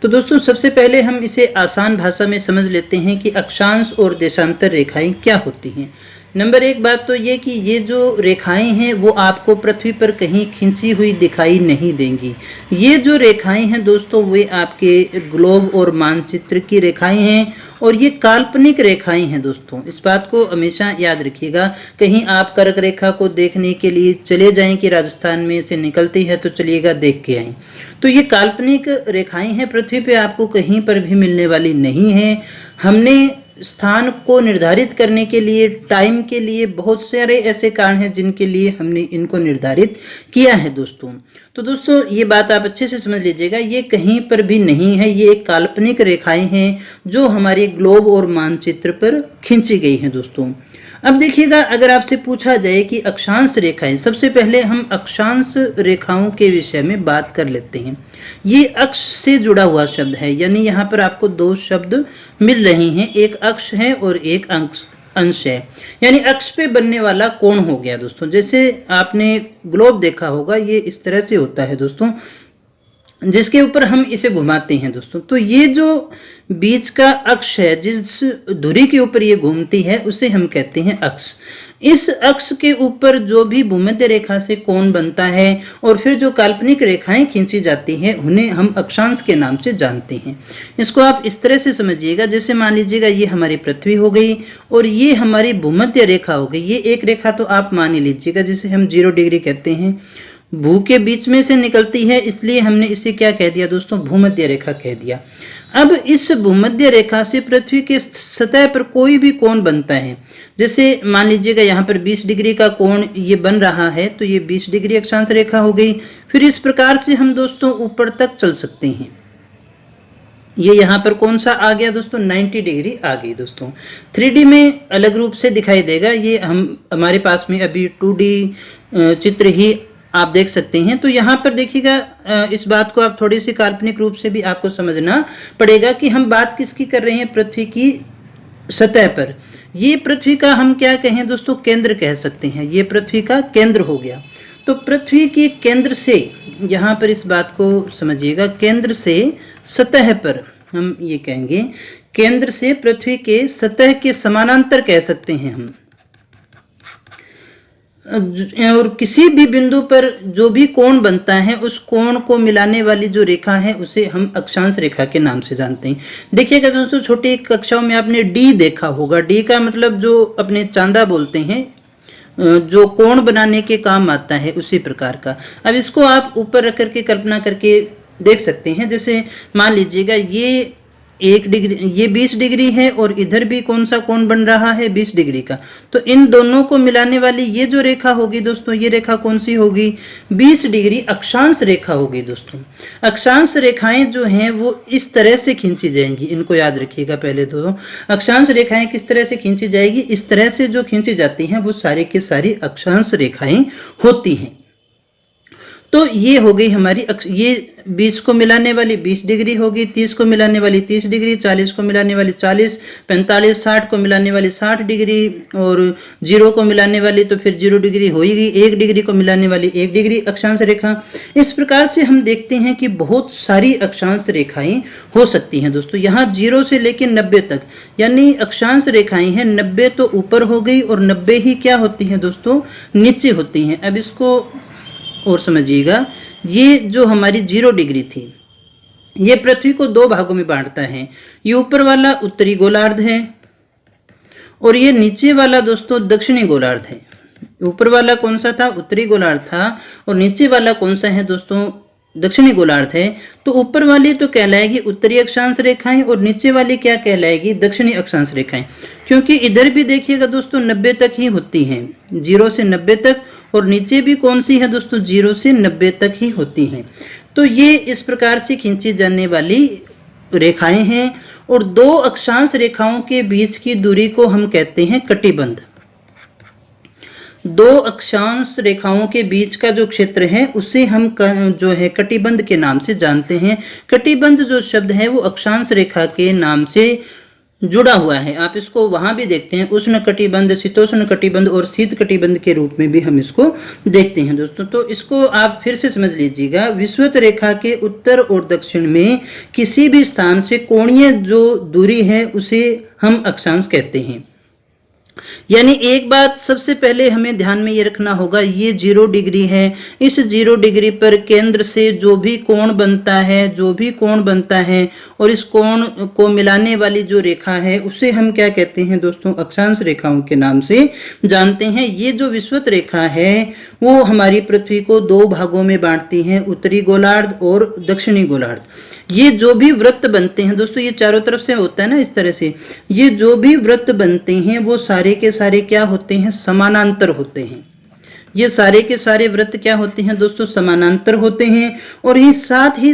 तो दोस्तों सबसे पहले हम इसे आसान भाषा में समझ लेते हैं कि अक्षांश और देशांतर रेखाएं क्या होती हैं। नंबर एक बात तो ये कि ये जो रेखाएं हैं वो आपको पृथ्वी पर कहीं खींची हुई दिखाई नहीं देंगी। ये जो रेखाएं हैं दोस्तों वे आपके ग्लोब और मानचित्र की रेखाएं हैं और ये काल्पनिक रेखाएं हैं दोस्तों। इस बात को हमेशा याद रखिएगा। कहीं आप कर्क रेखा को देखने के लिए चले जाएं कि राजस्थान में से निकलती है तो चलिएगा देख के आएं। तो ये काल्पनिक रेखाएं हैं, पृथ्वी पे आपको कहीं पर भी मिलने वाली नहीं है। हमने स्थान को निर्धारित करने के लिए, टाइम के लिए बहुत सारे ऐसे कारण हैं जिनके लिए हमने इनको निर्धारित किया है दोस्तों। तो दोस्तों ये बात आप अच्छे से समझ लीजिएगा, ये कहीं पर भी नहीं है, ये एक काल्पनिक रेखाएं हैं जो हमारे ग्लोब और मानचित्र पर खींची गई हैं दोस्तों। अब देखिएगा, अगर आपसे पूछा जाए कि अक्षांश रेखाएं, सबसे पहले हम अक्षांश रेखाओं के विषय में बात कर लेते हैं। ये अक्ष से जुड़ा हुआ शब्द है, यानी यहाँ पर आपको दो शब्द मिल रहे हैं, एक अक्ष है और एक अंश है। यानी अक्ष पे बनने वाला कोण हो गया दोस्तों। जैसे आपने ग्लोब देखा होगा, ये इस तरह से होता है दोस्तों, जिसके ऊपर हम इसे घुमाते हैं दोस्तों। तो ये जो बीच का अक्ष है, जिस धुरी के ऊपर ये घूमती है, उसे हम कहते हैं अक्ष। इस अक्ष के ऊपर जो भी भूमध्य रेखा से कोण बनता है और फिर जो काल्पनिक रेखाएं खींची जाती हैं उन्हें हम अक्षांश के नाम से जानते हैं। इसको आप इस तरह से समझिएगा, जैसे मान लीजिएगा ये हमारी पृथ्वी हो गई और ये हमारी भूमध्य रेखा हो गई। ये एक रेखा तो आप मान ही लीजिएगा, जिसे हम 0 डिग्री कहते हैं, भू के बीच में से निकलती है, इसलिए हमने इसे क्या कह दिया दोस्तों, भूमध्य रेखा कह दिया। अब इस भूमध्य रेखा से पृथ्वी के सतह पर कोई भी कोण बनता है, जैसे मान लीजिएगा यहाँ पर 20 डिग्री का कोण ये बन रहा है, तो ये 20 डिग्री अक्षांश रेखा हो गई। फिर इस प्रकार से हम दोस्तों ऊपर तक चल सकते हैं। ये यहाँ पर कौन सा आ गया दोस्तों, 90 डिग्री आ गई दोस्तों। 3D में अलग रूप से दिखाई देगा, ये हमारे पास में अभी 2D चित्र ही आप देख सकते हैं। तो यहाँ पर देखिएगा, इस बात को आप थोड़ी सी काल्पनिक रूप से भी आपको समझना पड़ेगा कि हम बात किसकी कर रहे हैं, पृथ्वी की सतह पर। ये पृथ्वी का हम क्या कहें दोस्तों, केंद्र कह सकते हैं। ये पृथ्वी का केंद्र हो गया। तो पृथ्वी के केंद्र से, यहाँ पर इस बात को समझिएगा, केंद्र से सतह पर हम ये कहेंगे, केंद्र से पृथ्वी के सतह के समानांतर कह सकते हैं हम। और किसी भी बिंदु पर जो भी कोण बनता है, उस कोण को मिलाने वाली जो रेखा है उसे हम अक्षांश रेखा के नाम से जानते हैं। देखिएगा दोस्तों, छोटी कक्षाओं में आपने डी देखा होगा। डी का मतलब जो अपने चांदा बोलते हैं, जो कोण बनाने के काम आता है, उसी प्रकार का। अब इसको आप ऊपर रख करके कल्पना करके देख सकते हैं। जैसे मान लीजिएगा ये 1 डिग्री, ये 20 डिग्री है और इधर भी कौन सा कोण बन रहा है, 20 डिग्री का। तो इन दोनों को मिलाने वाली ये जो रेखा होगी दोस्तों, ये रेखा कौन सी होगी, 20 डिग्री अक्षांश रेखा होगी दोस्तों। अक्षांश रेखाएं जो हैं वो इस तरह से खींची जाएंगी, इनको याद रखिएगा। पहले तो अक्षांश रेखाएं किस तरह से खींची जाएगी, इस तरह से जो खींची जाती हैं वो सारी की सारी अक्षांश रेखाएं होती हैं। तो ये हो गई हमारी ये 20 को मिलाने वाली 20 डिग्री होगी, 30 को मिलाने वाली 30 डिग्री, 40 को मिलाने वाली 40, 45, 60 को मिलाने वाली 60 डिग्री और 0 को मिलाने वाली तो फिर 0 डिग्री हो ही गई। 1 डिग्री को मिलाने वाली 1 डिग्री अक्षांश रेखा। इस प्रकार से हम देखते हैं कि बहुत सारी अक्षांश रेखाएं हो सकती हैं दोस्तों। यहाँ 0 से लेकर 90 तक यानी अक्षांश रेखाएं हैं। 90 तो ऊपर हो गई और 90 ही क्या होती हैं दोस्तों, नीचे होती हैं। अब इसको और समझिएगा, ये जो हमारी 0 डिग्री थी, ये पृथ्वी को 2 भागों में बांटता है। ये ऊपर वाला उत्तरी गोलार्ध है और ये नीचे वाला दोस्तों दक्षिणी गोलार्ध है। ऊपर वाला कौन सा था, उत्तरी गोलार्ध था, और नीचे वाला कौन सा है दोस्तों, दक्षिणी गोलार्ध है। तो ऊपर वाली तो कहलाएगी उत्तरी अक्षांश रेखाएं और नीचे वाली क्या कहलाएगी, दक्षिणी अक्षांश रेखाएं। क्योंकि इधर भी देखिएगा दोस्तों 90 तक ही होती हैं, 0 से 90 तक, और नीचे भी कौन सी है दोस्तों, 0 से 90 तक ही होती हैं। तो ये इस प्रकार से खींची जाने वाली रेखाएं हैं। और 2 अक्षांश रेखाओं के बीच की दूरी को हम कहते हैं कटिबंध। 2 अक्षांश रेखाओं के बीच का जो क्षेत्र है उसे हम जो है कटिबंध के नाम से जानते हैं। कटिबंध जो शब्द है वो अक्षांश रेखा के नाम से जुड़ा हुआ है। आप इसको वहां भी देखते हैं, उष्ण कटिबंध, शीतोष्ण कटिबंध और शीत कटिबंध के रूप में भी हम इसको देखते हैं दोस्तों। तो इसको आप फिर से समझ लीजिएगा, विषुवत रेखा के उत्तर और दक्षिण में किसी भी स्थान से कोणीय जो दूरी है उसे हम अक्षांश कहते हैं। यानी एक बात सबसे पहले हमें ध्यान में ये रखना होगा, ये 0 डिग्री है। इस 0 डिग्री पर केंद्र से जो भी कोण बनता है और इस कोण को मिलाने वाली जो रेखा है उसे हम क्या कहते हैं दोस्तों, अक्षांश रेखाओं के नाम से जानते हैं। ये जो विषुवत रेखा है वो हमारी पृथ्वी को 2 भागों में बांटती है, उत्तरी गोलार्ध और दक्षिणी गोलार्ध। ये जो भी वृत्त बनते हैं दोस्तों, ये चारों तरफ से होता है ना इस तरह से, ये जो भी वृत्त बनते हैं वो सारे के सारे क्या होते हैं, समानांतर होते हैं। ये सारे के सारे वृत्त क्या होते हैं दोस्तों, समानांतर होते हैं। और ही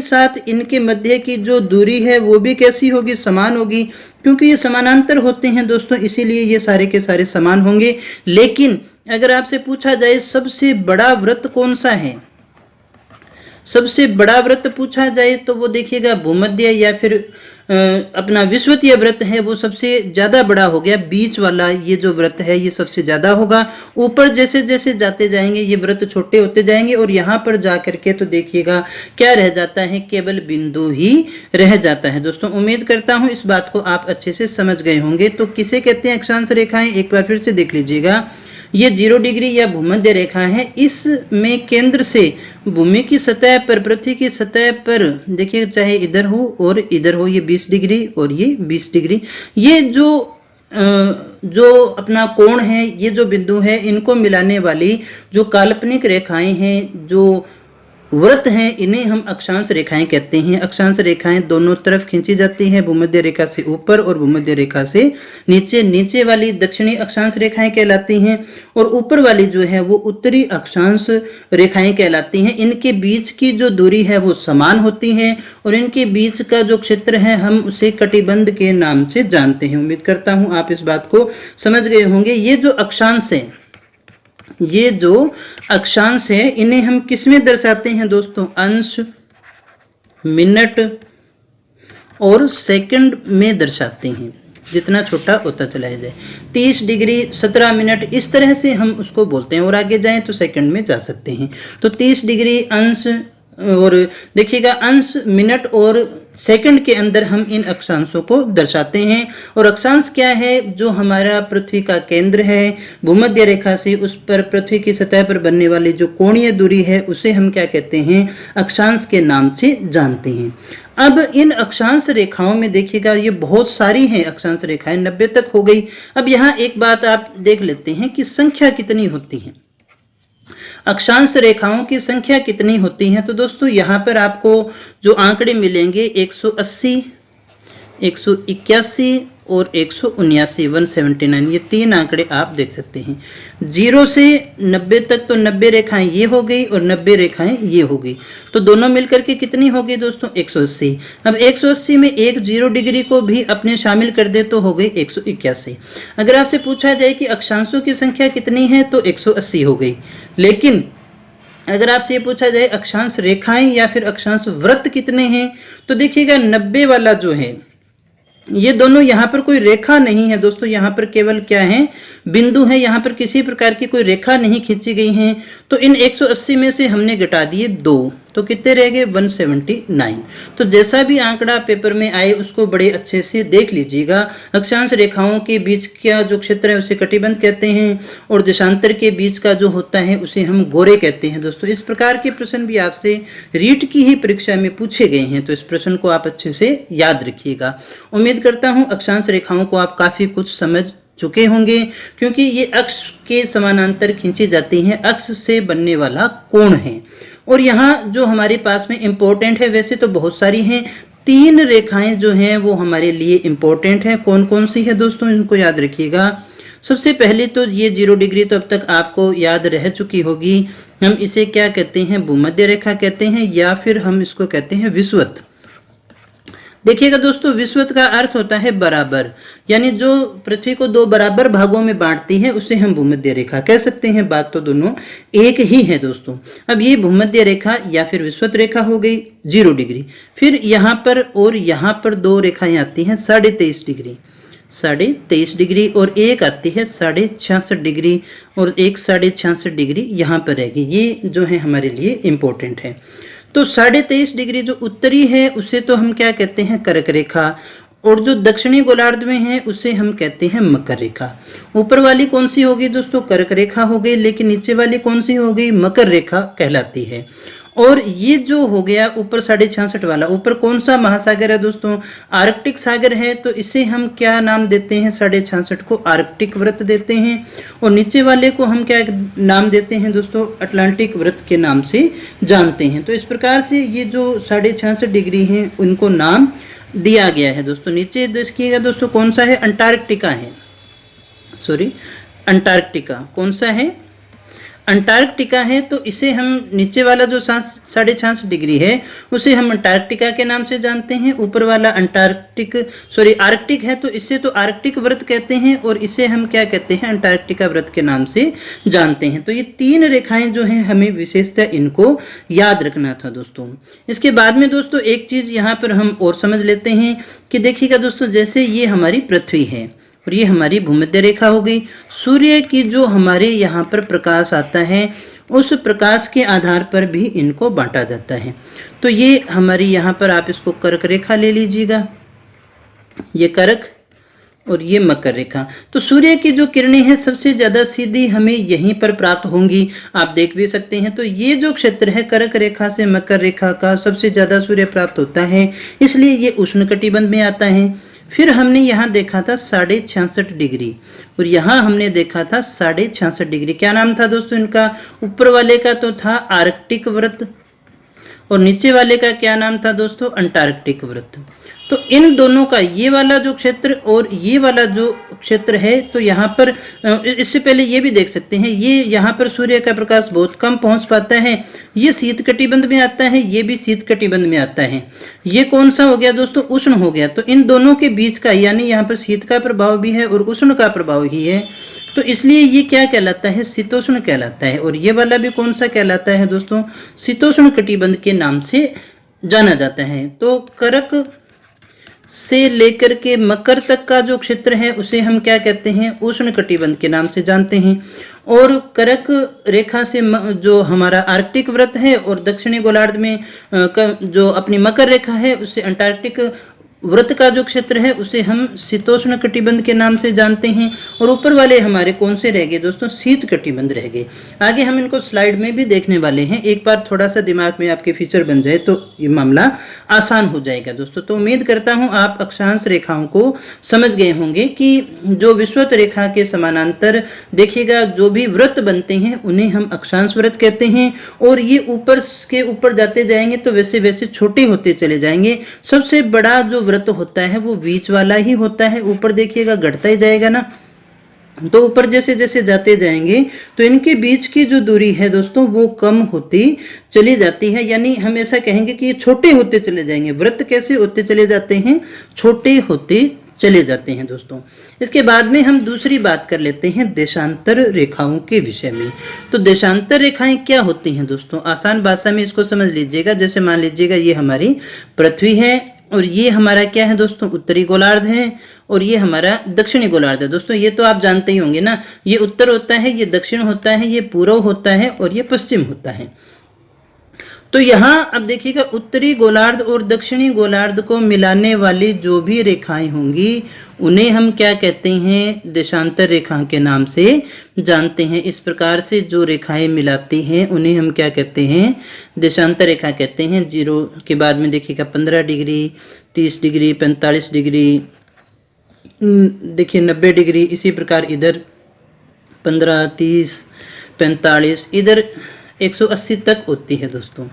साथ इनके मध्य की जो दूरी है वो भी कैसी होगी, समान होगी। क्योंकि ये समानांतर होते हैं दोस्तों, इसीलिए ये सारे के सारे समान होंगे। लेकिन अगर आपसे पूछा जाए सबसे बड़ा वृत्त कौन सा है, सबसे बड़ा वृत्त पूछा जाए तो वो देखिएगा भूमध्य या फिर अपना विषुवतीय वृत्त है वो सबसे ज्यादा बड़ा हो गया। बीच वाला ये जो वृत्त है ये सबसे ज्यादा होगा। ऊपर जैसे जैसे जाते जाएंगे ये वृत्त छोटे होते जाएंगे और यहाँ पर जा करके तो देखिएगा क्या रह जाता है, केवल बिंदु ही रह जाता है। दोस्तों उम्मीद करता हूँ इस बात को आप अच्छे से समझ गए होंगे। तो किसे कहते हैं अक्षांश रेखाएं, एक बार फिर से देख लीजिएगा। ये 0 डिग्री या भूमध्य रेखा है, इसमें केंद्र से भूमि की सतह पर, पृथ्वी की सतह पर देखिए, चाहे इधर हो और इधर हो, ये 20 डिग्री और ये 20 डिग्री, ये जो अपना कोण है, ये जो बिंदु है, इनको मिलाने वाली जो काल्पनिक रेखाएं हैं, जो वृत्त हैं, इन्हें हम अक्षांश रेखाएं कहते हैं। अक्षांश रेखाएं दोनों तरफ खींची जाती हैं, भूमध्य रेखा से ऊपर और भूमध्य रेखा से नीचे। नीचे वाली दक्षिणी अक्षांश रेखाएं कहलाती हैं और ऊपर वाली जो है वो उत्तरी अक्षांश रेखाएं कहलाती हैं। इनके बीच की जो दूरी है वो समान होती है और इनके बीच का जो क्षेत्र है हम उसे कटिबंध के नाम से जानते हैं। उम्मीद करता हूं आप इस बात को समझ गए होंगे। ये जो अक्षांश है, ये जो अक्षांश है, इन्हें हम किसमें दर्शाते हैं दोस्तों, अंश, मिनट और सेकंड में दर्शाते हैं। जितना छोटा होता चला जाए, 30 डिग्री 17 मिनट, इस तरह से हम उसको बोलते हैं। और आगे जाएं तो सेकंड में जा सकते हैं। तो 30 डिग्री, अंश, और देखिएगा अंश, मिनट और सेकंड के अंदर हम इन अक्षांशों को दर्शाते हैं। और अक्षांश क्या है, जो हमारा पृथ्वी का केंद्र है, भूमध्य रेखा से उस पर पृथ्वी की सतह पर बनने वाली जो कोणीय दूरी है उसे हम क्या कहते हैं, अक्षांश के नाम से जानते हैं। अब इन अक्षांश रेखाओं में देखिएगा ये बहुत सारी हैं अक्षांश रेखाएं, 90 तक हो गई। अब यहाँ एक बात आप देख लेते हैं कि संख्या कितनी होती है, अक्षांश रेखाओं की संख्या कितनी होती है। तो दोस्तों यहाँ पर आपको जो आंकड़े मिलेंगे 180, 181 और 179, 179, ये 3 आंकड़े आप देख सकते हैं। 0 से 90 तक तो 90 रेखाएं ये हो गई और 90 रेखाएं ये हो गई, तो दोनों मिलकर के कितनी हो गई दोस्तों, 180। अब 180 में एक 0 डिग्री को भी अपने शामिल कर दे तो हो गई 181। अगर आपसे पूछा जाए कि अक्षांशों की संख्या कितनी है तो 180 हो गई। लेकिन अगर आपसे ये पूछा जाए अक्षांश रेखाएं या फिर अक्षांश वृत्त कितने हैं, तो देखिएगा 90 वाला जो है, ये दोनों यहाँ पर कोई रेखा नहीं है दोस्तों, यहाँ पर केवल क्या है, बिंदु है। यहाँ पर किसी प्रकार की कोई रेखा नहीं खींची गई है। तो इन 180 में से हमने घटा दिए 2, तो कितने रह गए, 179। तो जैसा भी आंकड़ा पेपर में आए उसको बड़े अच्छे से देख लीजिएगा। अक्षांश रेखाओं के बीच का जो क्षेत्र है उसे कटिबंध कहते हैं और देशांतर के बीच का जो होता है उसे हम गोरे कहते हैं। दोस्तों इस प्रकार के प्रश्न भी आपसे रीट की ही परीक्षा में पूछे गए हैं, तो इस प्रश्न को आप अच्छे से याद रखिएगा। उम्मीद करता हूं अक्षांश रेखाओं को आप काफी कुछ समझ चुके होंगे, क्योंकि ये अक्ष के समानांतर खींची जाती हैं, अक्ष से बनने वाला कोण है। और यहाँ जो हमारे पास में इंपॉर्टेंट है, वैसे तो बहुत सारी हैं, 3 रेखाएं जो हैं वो हमारे लिए इंपॉर्टेंट है। कौन कौन सी है दोस्तों, इनको याद रखिएगा। सबसे पहले तो ये 0 डिग्री तो अब तक आपको याद रह चुकी होगी। हम इसे क्या कहते हैं, भूमध्य रेखा कहते हैं, या फिर हम इसको कहते हैं विषुवत। देखिएगा दोस्तों, विषुवत का अर्थ होता है बराबर, यानी जो पृथ्वी को 2 बराबर भागों में बांटती है उसे हम भूमध्य रेखा कह सकते हैं। बात तो दोनों एक ही है दोस्तों। अब ये भूमध्य रेखा या फिर विषुवत रेखा हो गई 0 डिग्री। फिर यहाँ पर और यहाँ पर 2 रेखाएं आती हैं 23.5 डिग्री। 23.5 डिग्री और एक आती है 66.5 डिग्री और एक 66.5 डिग्री यहाँ पर रहेगी। ये जो है हमारे लिए इम्पोर्टेंट है। तो 23.5 डिग्री जो उत्तरी है उसे तो हम क्या कहते हैं, कर्क रेखा, और जो दक्षिणी गोलार्ध में है उसे हम कहते हैं मकर रेखा। ऊपर वाली कौन सी होगी दोस्तों, कर्क रेखा हो गई, लेकिन नीचे वाली कौन सी हो गई, मकर रेखा कहलाती है। और ये जो हो गया ऊपर 66.5 वाला, ऊपर कौन सा महासागर है दोस्तों, आर्कटिक सागर है, तो इसे हम क्या नाम देते हैं, 66.5 को आर्कटिक वृत्त देते हैं, और नीचे वाले को हम क्या नाम देते हैं दोस्तों, अटलांटिक वृत्त के नाम से जानते हैं। तो इस प्रकार से ये जो 66.5 डिग्री है उनको नाम दिया गया है दोस्तों। नीचे देखिएगा दोस्तों कौन सा है, अंटार्कटिका है, सॉरी अंटार्कटिका कौन सा है, अंटार्कटिका है। तो इसे हम नीचे वाला जो 66.5 डिग्री है उसे हम अंटार्कटिका के नाम से जानते हैं। ऊपर वाला आर्कटिक है, तो इसे तो आर्कटिक वृत्त कहते हैं और इसे हम क्या कहते हैं, अंटार्कटिका वृत्त के नाम से जानते हैं। तो ये तीन रेखाएं जो हैं हमें विशेषतः इनको याद रखना था दोस्तों। इसके बाद में दोस्तों एक चीज यहाँ पर हम और समझ लेते हैं कि देखिएगा दोस्तों, जैसे ये हमारी पृथ्वी है और ये हमारी भूमध्य रेखा हो गई, सूर्य की जो हमारे यहाँ पर प्रकाश आता है उस प्रकाश के आधार पर भी इनको बांटा जाता है। तो ये हमारी यहाँ पर आप इसको कर्क रेखा ले लीजिएगा, ये कर्क और ये मकर रेखा। तो सूर्य की जो किरणें हैं सबसे ज्यादा सीधी हमें यहीं पर प्राप्त होंगी, आप देख भी सकते हैं। तो ये जो क्षेत्र है कर्क रेखा से मकर रेखा का सबसे ज्यादा सूर्य प्राप्त होता है, इसलिए ये उष्णकटिबंध में आता है। फिर हमने यहाँ देखा था 66.5 डिग्री और यहाँ हमने देखा था 66.5 डिग्री। क्या नाम था दोस्तों इनका, ऊपर वाले का तो था आर्कटिक वृत्त और नीचे वाले का क्या नाम था दोस्तों, अंटार्कटिक वृत्त। तो इन दोनों का ये वाला जो क्षेत्र और ये वाला जो क्षेत्र है, तो यहाँ पर इससे पहले ये भी देख सकते हैं, ये यहाँ पर सूर्य का प्रकाश बहुत कम पहुंच पाता है, ये शीत कटिबंध में आता है, ये भी शीत कटिबंध में आता है। ये कौन सा हो गया दोस्तों, उष्ण हो गया। तो इन दोनों के बीच का यानी यहाँ पर शीत का प्रभाव भी है और उष्ण का प्रभाव ही है, तो इसलिए ये क्या कहलाता है, शीतोष्ण कहलाता है। और ये वाला भी कौन सा कहलाता है दोस्तों, शीतोष्ण कटिबंध के नाम से जाना जाता है। तो कर्क से लेकर के मकर तक का जो क्षेत्र है उसे हम क्या कहते हैं, उष्ण कटिबंध के नाम से जानते हैं। और कर्क रेखा से जो हमारा आर्कटिक वृत्त है और दक्षिणी गोलार्ध में जो अपनी मकर रेखा है उससे अंटार्कटिक वृत्त का जो क्षेत्र है उसे हम शीतोष्ण कटिबंध के नाम से जानते हैं। और ऊपर वाले हमारे कौन से रह गए दोस्तों, शीत कटिबंध रह गए। आगे हम इनको स्लाइड में भी देखने वाले हैं, एक बार थोड़ा सा दिमाग में आपके फीचर बन जाए तो ये मामला आसान हो जाएगा दोस्तों। तो उम्मीद करता हूं आप अक्षांश रेखाओं को समझ गए होंगे कि जो विषुवत रेखा के समानांतर देखिएगा जो भी वृत्त बनते हैं उन्हें हम अक्षांश वृत्त कहते हैं। और ये ऊपर के ऊपर जाते जाएंगे तो वैसे वैसे छोटे होते चले जाएंगे। सबसे बड़ा जो वृत्त होता है वो बीच वाला ही होता है, ऊपर देखिएगा घटता ही जाएगा ना। तो ऊपर जैसे जैसे जाते जाएंगे तो इनके बीच की जो दूरी है दोस्तों वो कम होती चली जाती है, यानी हम ऐसा कहेंगे कि ये छोटे होते चले जाएंगे। वृत्त कैसे होते चले जाते हैं, छोटे होते चले जाते हैं दोस्तों। इसके बाद में हम दूसरी बात कर लेते हैं देशांतर रेखाओं के विषय में। तो देशांतर रेखाएं क्या होती हैं दोस्तों, आसान भाषा में इसको समझ लीजिएगा। जैसे मान लीजिएगा ये हमारी पृथ्वी है और ये हमारा क्या है दोस्तों, उत्तरी गोलार्ध है और ये हमारा दक्षिणी गोलार्ध है। दोस्तों ये तो आप जानते ही होंगे ना, ये उत्तर होता है, ये दक्षिण होता है, ये पूर्व होता है और ये पश्चिम होता है। तो यहाँ अब देखिएगा उत्तरी गोलार्ध और दक्षिणी गोलार्ध को मिलाने वाली जो भी रेखाएं होंगी उन्हें हम क्या कहते हैं, देशांतर रेखा के नाम से जानते हैं। इस प्रकार से जो रेखाएं मिलाती हैं उन्हें हम क्या कहते हैं, देशांतर रेखा कहते हैं। जीरो के बाद में देखिएगा 15 डिग्री, 30 डिग्री, 45 डिग्री, देखिए 90 डिग्री, इसी प्रकार इधर 15, 30, 45, इधर 180 तक होती है दोस्तों,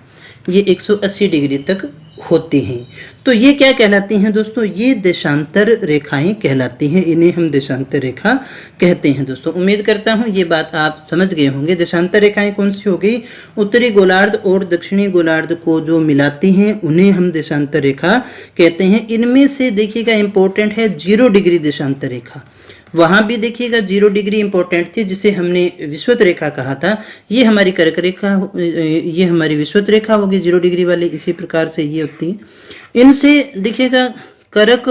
ये 180 डिग्री तक होती हैं। तो ये क्या कहलाती हैं दोस्तों, ये देशांतर रेखाएं कहलाती हैं, इन्हें हम देशांतर रेखा कहते हैं दोस्तों। उम्मीद करता हूं ये बात आप समझ गए होंगे। देशांतर रेखाएं कौन सी हो गई, उत्तरी गोलार्ध और दक्षिणी गोलार्ध को जो मिलाती हैं उन्हें हम देशांतर रेखा कहते हैं। इनमें से देखिएगा इंपॉर्टेंट है 0 डिग्री देशांतर रेखा, वहां भी देखिएगा 0 डिग्री इंपॉर्टेंट थी जिसे हमने विषुवत रेखा कहा था। ये हमारी कर्क रेखा, ये हमारी विषुवत रेखा होगी 0 डिग्री वाली, इसी प्रकार से ये होती है। इनसे देखिएगा कर्क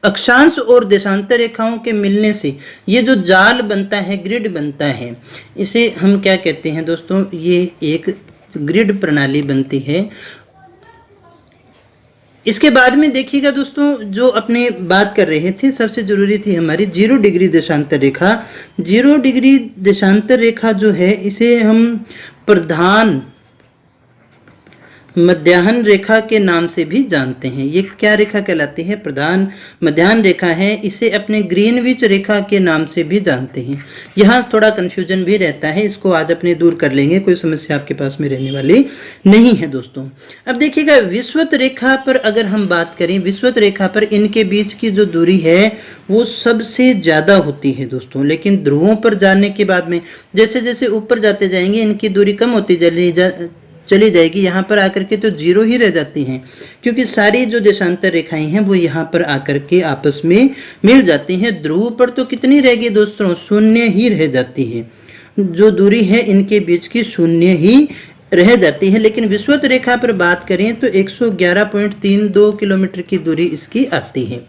अक्षांश और देशांतर रेखाओं के मिलने से ये जो जाल बनता है, ग्रिड बनता है, इसे हम क्या कहते हैं दोस्तों? ये एक ग्रिड प्रणाली बनती है। इसके बाद में देखिएगा दोस्तों, जो अपने बात कर रहे थे, सबसे जरूरी थी हमारी 0 डिग्री देशांतर रेखा। 0 डिग्री देशांतर रेखा जो है, इसे हम प्रधान मध्याह्न रेखा के नाम से भी जानते हैं। ये क्या रेखा कहलाती है? प्रधान मध्याह्न रेखा है। इसे अपने ग्रीनविच रेखा के नाम से भी जानते हैं। यहाँ थोड़ा कंफ्यूजन भी रहता है, इसको आज अपने दूर कर लेंगे, कोई समस्या आपके पास में रहने वाली नहीं है दोस्तों। अब देखिएगा, विषुवत रेखा पर अगर हम बात करें, विषुवत रेखा पर इनके बीच की जो दूरी है वो सबसे ज्यादा होती है दोस्तों। लेकिन ध्रुवों पर जाने के बाद में जैसे जैसे ऊपर जाते जाएंगे, इनकी दूरी कम होती चली जाएगी। यहाँ पर आकर के तो 0 ही रह जाती हैं, क्योंकि सारी जो देशांतर रेखाएं हैं वो यहाँ पर आकर के आपस में मिल जाती हैं। ध्रुव पर तो कितनी रहेगी दोस्तों? 0 ही रह जाती है। जो दूरी है इनके बीच की 0 ही रह जाती है। लेकिन विषुवत रेखा पर बात करें तो 111.32 किलोमीटर की दूरी इसकी आती है।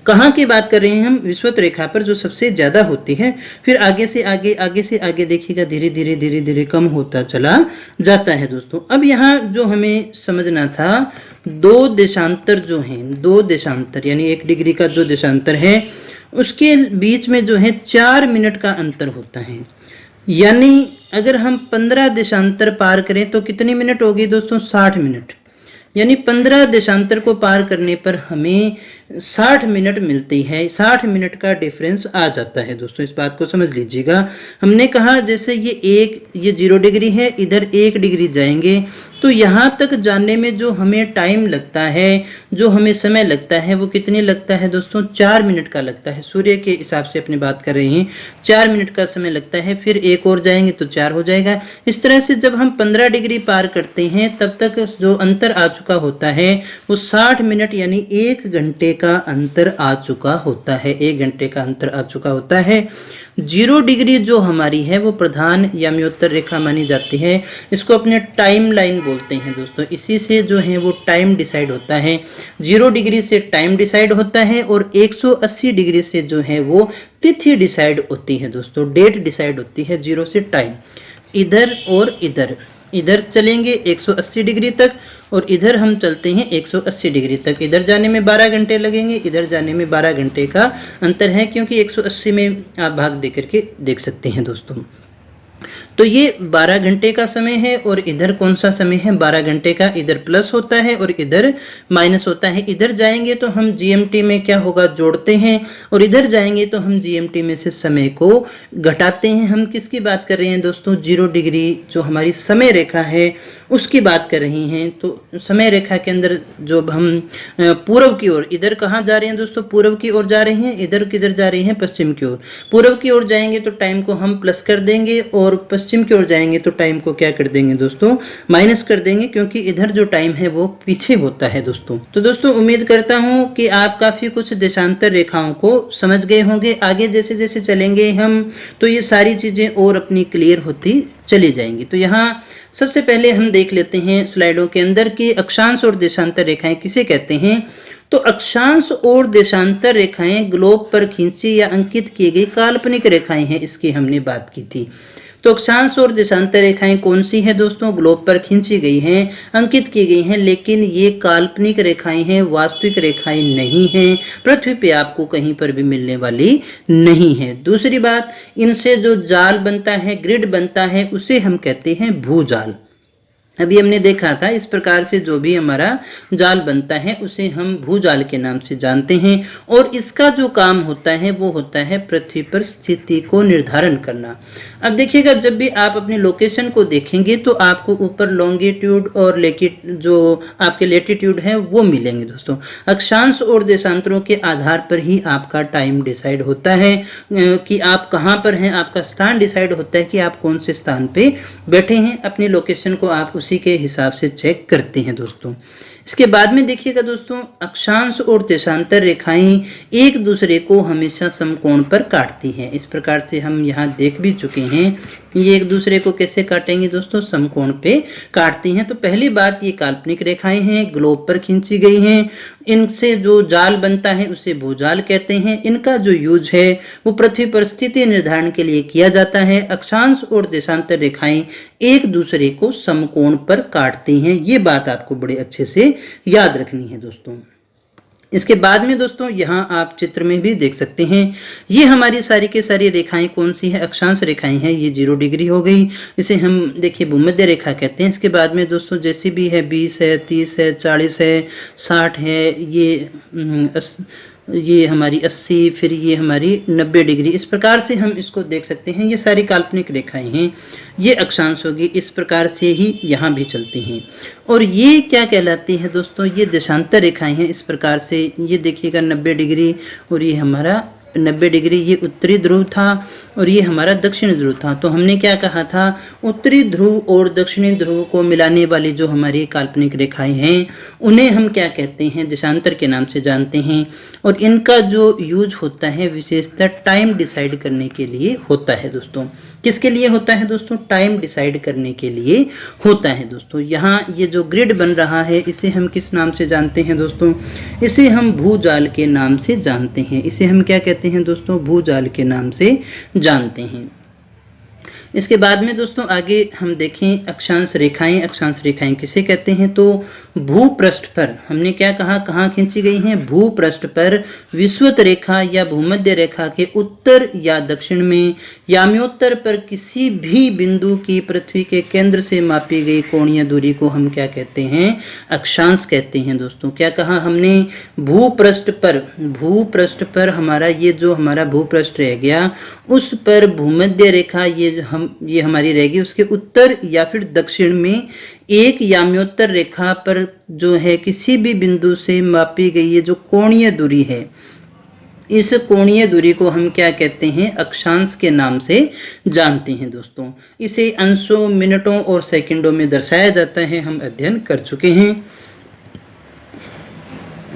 कहाँ की बात कर रहे हैं हम? विषुवत रेखा पर, जो सबसे ज्यादा होती है। फिर आगे से आगे देखिएगा, धीरे धीरे कम होता चला जाता है दोस्तों। अब यहाँ जो हमें समझना था, 2 देशांतर जो हैं, 2 देशांतर यानी 1 डिग्री का जो देशांतर है, उसके बीच में जो है 4 मिनट का अंतर होता है। यानी अगर हम 15 देशांतर पार करें तो कितनी मिनट होगी दोस्तों? 60 मिनट। यानी 15 देशांतर को पार करने पर हमें 60 मिनट मिलती है। 60 मिनट का डिफरेंस आ जाता है दोस्तों, इस बात को समझ लीजिएगा। हमने कहा जैसे ये 0 डिग्री है, इधर 1 डिग्री जाएंगे तो यहाँ तक जाने में जो हमें टाइम लगता है, जो हमें समय लगता है, वो कितने लगता है दोस्तों? 4 मिनट का लगता है। सूर्य के हिसाब से अपनी बात कर रहे हैं, 4 मिनट का समय लगता है। फिर 1 और जाएंगे तो 4 हो जाएगा। इस तरह से जब हम 15 डिग्री पार करते हैं, तब तक जो अंतर आ चुका होता है वो 60 मिनट यानी 1 घंटे का अंतर आ चुका होता है। 1 घंटे का अंतर आ चुका होता है। 0 डिग्री जो हमारी है वो प्रधान याम्योत्तर रेखा मानी जाती है। इसको अपने टाइम लाइन बोलते हैं दोस्तों। इसी से जो है वो टाइम डिसाइड होता है। 0 डिग्री से टाइम डिसाइड होता है और 180 डिग्री से जो है वो तिथि डिसाइड होती है दोस्तों, डेट डिसाइड होती है। 0 से टाइम, इधर और इधर चलेंगे 180 डिग्री तक और इधर हम चलते हैं 180 डिग्री तक। इधर जाने में 12 घंटे लगेंगे, इधर जाने में 12 घंटे का अंतर है, क्योंकि 180 में आप भाग दे करके देख सकते हैं दोस्तों। तो ये 12 घंटे का समय है और इधर कौन सा समय है? 12 घंटे का। इधर प्लस होता है और इधर माइनस होता है। इधर जाएंगे तो हम जीएमटी में क्या होगा? जोड़ते हैं, और इधर जाएंगे तो हम जीएमटी में से समय को घटाते हैं। हम किसकी बात कर रहे हैं दोस्तों? 0 डिग्री जो हमारी समय रेखा है उसकी बात कर रही हैं। तो समय रेखा के अंदर जो हम पूर्व की ओर, इधर कहाँ जा रहे हैं दोस्तों? पूर्व की ओर जा रहे हैं। इधर किधर जा रही हैं? पश्चिम की ओर। पूर्व की ओर जाएंगे तो टाइम को हम प्लस कर देंगे और पश्चिम की ओर जाएंगे तो टाइम को क्या कर देंगे दोस्तों? माइनस कर देंगे, क्योंकि इधर जो टाइम है वो पीछे होता है दोस्तों। तो दोस्तों उम्मीद करता हूं कि आप काफी कुछ देशांतर रेखाओं को समझ गए होंगे। आगे जैसे जैसे चलेंगे हम तो ये सारी चीजें और अपनी क्लियर होती चली जाएंगी। तो यहाँ सबसे पहले हम देख लेते हैं स्लाइडों के अंदर कि अक्षांश और देशांतर रेखाएं किसे कहते हैं। तो अक्षांश और देशांतर रेखाएं ग्लोब पर खींची या अंकित की गई काल्पनिक रेखाएं हैं, इसकी हमने बात की थी। तो अक्षांश और देशांतर रेखाएं कौन सी है दोस्तों? ग्लोब पर खींची गई हैं, अंकित की गई हैं, लेकिन ये काल्पनिक रेखाएं हैं, वास्तविक रेखाएं नहीं हैं। पृथ्वी पे आपको कहीं पर भी मिलने वाली नहीं है। दूसरी बात, इनसे जो जाल बनता है, ग्रिड बनता है, उसे हम कहते हैं भूजाल। अभी हमने देखा था, इस प्रकार से जो भी हमारा जाल बनता है उसे हम भूजाल के नाम से जानते हैं। और इसका जो काम होता है वो होता है पृथ्वी पर स्थिति को निर्धारण करना। अब देखिएगा, जब भी आप अपने लोकेशन को देखेंगे तो आपको ऊपर लॉन्गिट्यूड और जो आपके लेटीट्यूड है वो मिलेंगे दोस्तों। अक्षांश और देशांतरों के आधार पर ही आपका टाइम डिसाइड होता है कि आप कहाँ पर हैं। आपका स्थान डिसाइड होता है कि आप कौन से स्थान पे बैठे हैं। अपने लोकेशन को आप उसी के हिसाब से चेक करते हैं दोस्तों। इसके बाद में देखिएगा दोस्तों, अक्षांश और देशांतर रेखाएं एक दूसरे को हमेशा समकोण पर काटती हैं। इस प्रकार से हम यहाँ देख भी चुके हैं, ये एक दूसरे को कैसे काटेंगे दोस्तों, समकोण पे काटती हैं। तो पहली बात, ये काल्पनिक रेखाएं हैं, ग्लोब पर खींची गई हैं। इनसे जो जाल बनता है उसे भूजाल कहते हैं। इनका जो यूज है वो पृथ्वी पर स्थिति निर्धारण के लिए किया जाता है। अक्षांश और देशांतर रेखाएं एक दूसरे को समकोण पर काटती हैं, ये बात आपको बड़े अच्छे से याद रखनी है दोस्तों। इसके बाद में दोस्तों, यहाँ आप चित्र में भी देख सकते हैं, ये हमारी सारी के सारी रेखाएं कौन सी है, अक्षांश रेखाएं हैं। ये 0 डिग्री हो गई, इसे हम देखिए भूमध्य रेखा कहते हैं। इसके बाद में दोस्तों, जैसी भी है 20 है, 30 है, 40 है, 60 है, ये हमारी 80, फिर ये हमारी 90 डिग्री, इस प्रकार से हम इसको देख सकते हैं। ये सारी काल्पनिक रेखाएं हैं, ये अक्षांश होगी। इस प्रकार से ही यहाँ भी चलती हैं। और ये क्या कहलाती है दोस्तों, ये देशांतर रेखाएं हैं। इस प्रकार से ये देखिएगा 90 डिग्री, और ये हमारा 90 डिग्री, ये उत्तरी ध्रुव था और ये हमारा दक्षिणी ध्रुव था। तो हमने क्या कहा था, उत्तरी ध्रुव और दक्षिणी ध्रुव को मिलाने वाली जो हमारी काल्पनिक रेखाएं हैं उन्हें हम क्या कहते हैं, देशांतर के नाम से जानते हैं। और इनका जो यूज होता है विशेषतः टाइम डिसाइड करने के लिए होता है दोस्तों। किसके लिए होता है दोस्तों, टाइम डिसाइड करने के लिए होता है दोस्तों। यहाँ ये जो ग्रिड बन रहा है इसे हम किस नाम से जानते हैं दोस्तों, इसे हम भूजाल के नाम से जानते हैं। इसे हम क्या कहते हैं दोस्तों, भूजाल के नाम से जानते हैं। इसके बाद में दोस्तों आगे हम देखें, अक्षांश रेखाएं। अक्षांश रेखाएं किसे कहते हैं, तो भूपृष्ठ पर, हमने क्या कहा, कहाँ खींची गई हैं, भूपृष्ठ पर विषुवत रेखा या भूमध्य रेखा के उत्तर या दक्षिण में याम्योत्तर पर किसी भी बिंदु की पृथ्वी के केंद्र से मापी गई कोणीय दूरी को हम क्या कहते हैं, अक्षांश कहते हैं दोस्तों। क्या कहा हमने, भूपृष्ठ पर हमारा ये जो हमारा भूपृष्ठ रह गया उस पर भूमध्य रेखा ये हमारी रहेगी, उसके उत्तर या फिर दक्षिण में एक याम्योत्तर रेखा पर जो है किसी भी बिंदु से मापी गई ये जो कोणीय दूरी है, इस कोणीय दूरी को हम क्या कहते हैं, अक्षांश के नाम से जानते हैं दोस्तों। इसे अंशों, मिनटों और सेकंडों में दर्शाया जाता है, हम अध्ययन कर चुके हैं।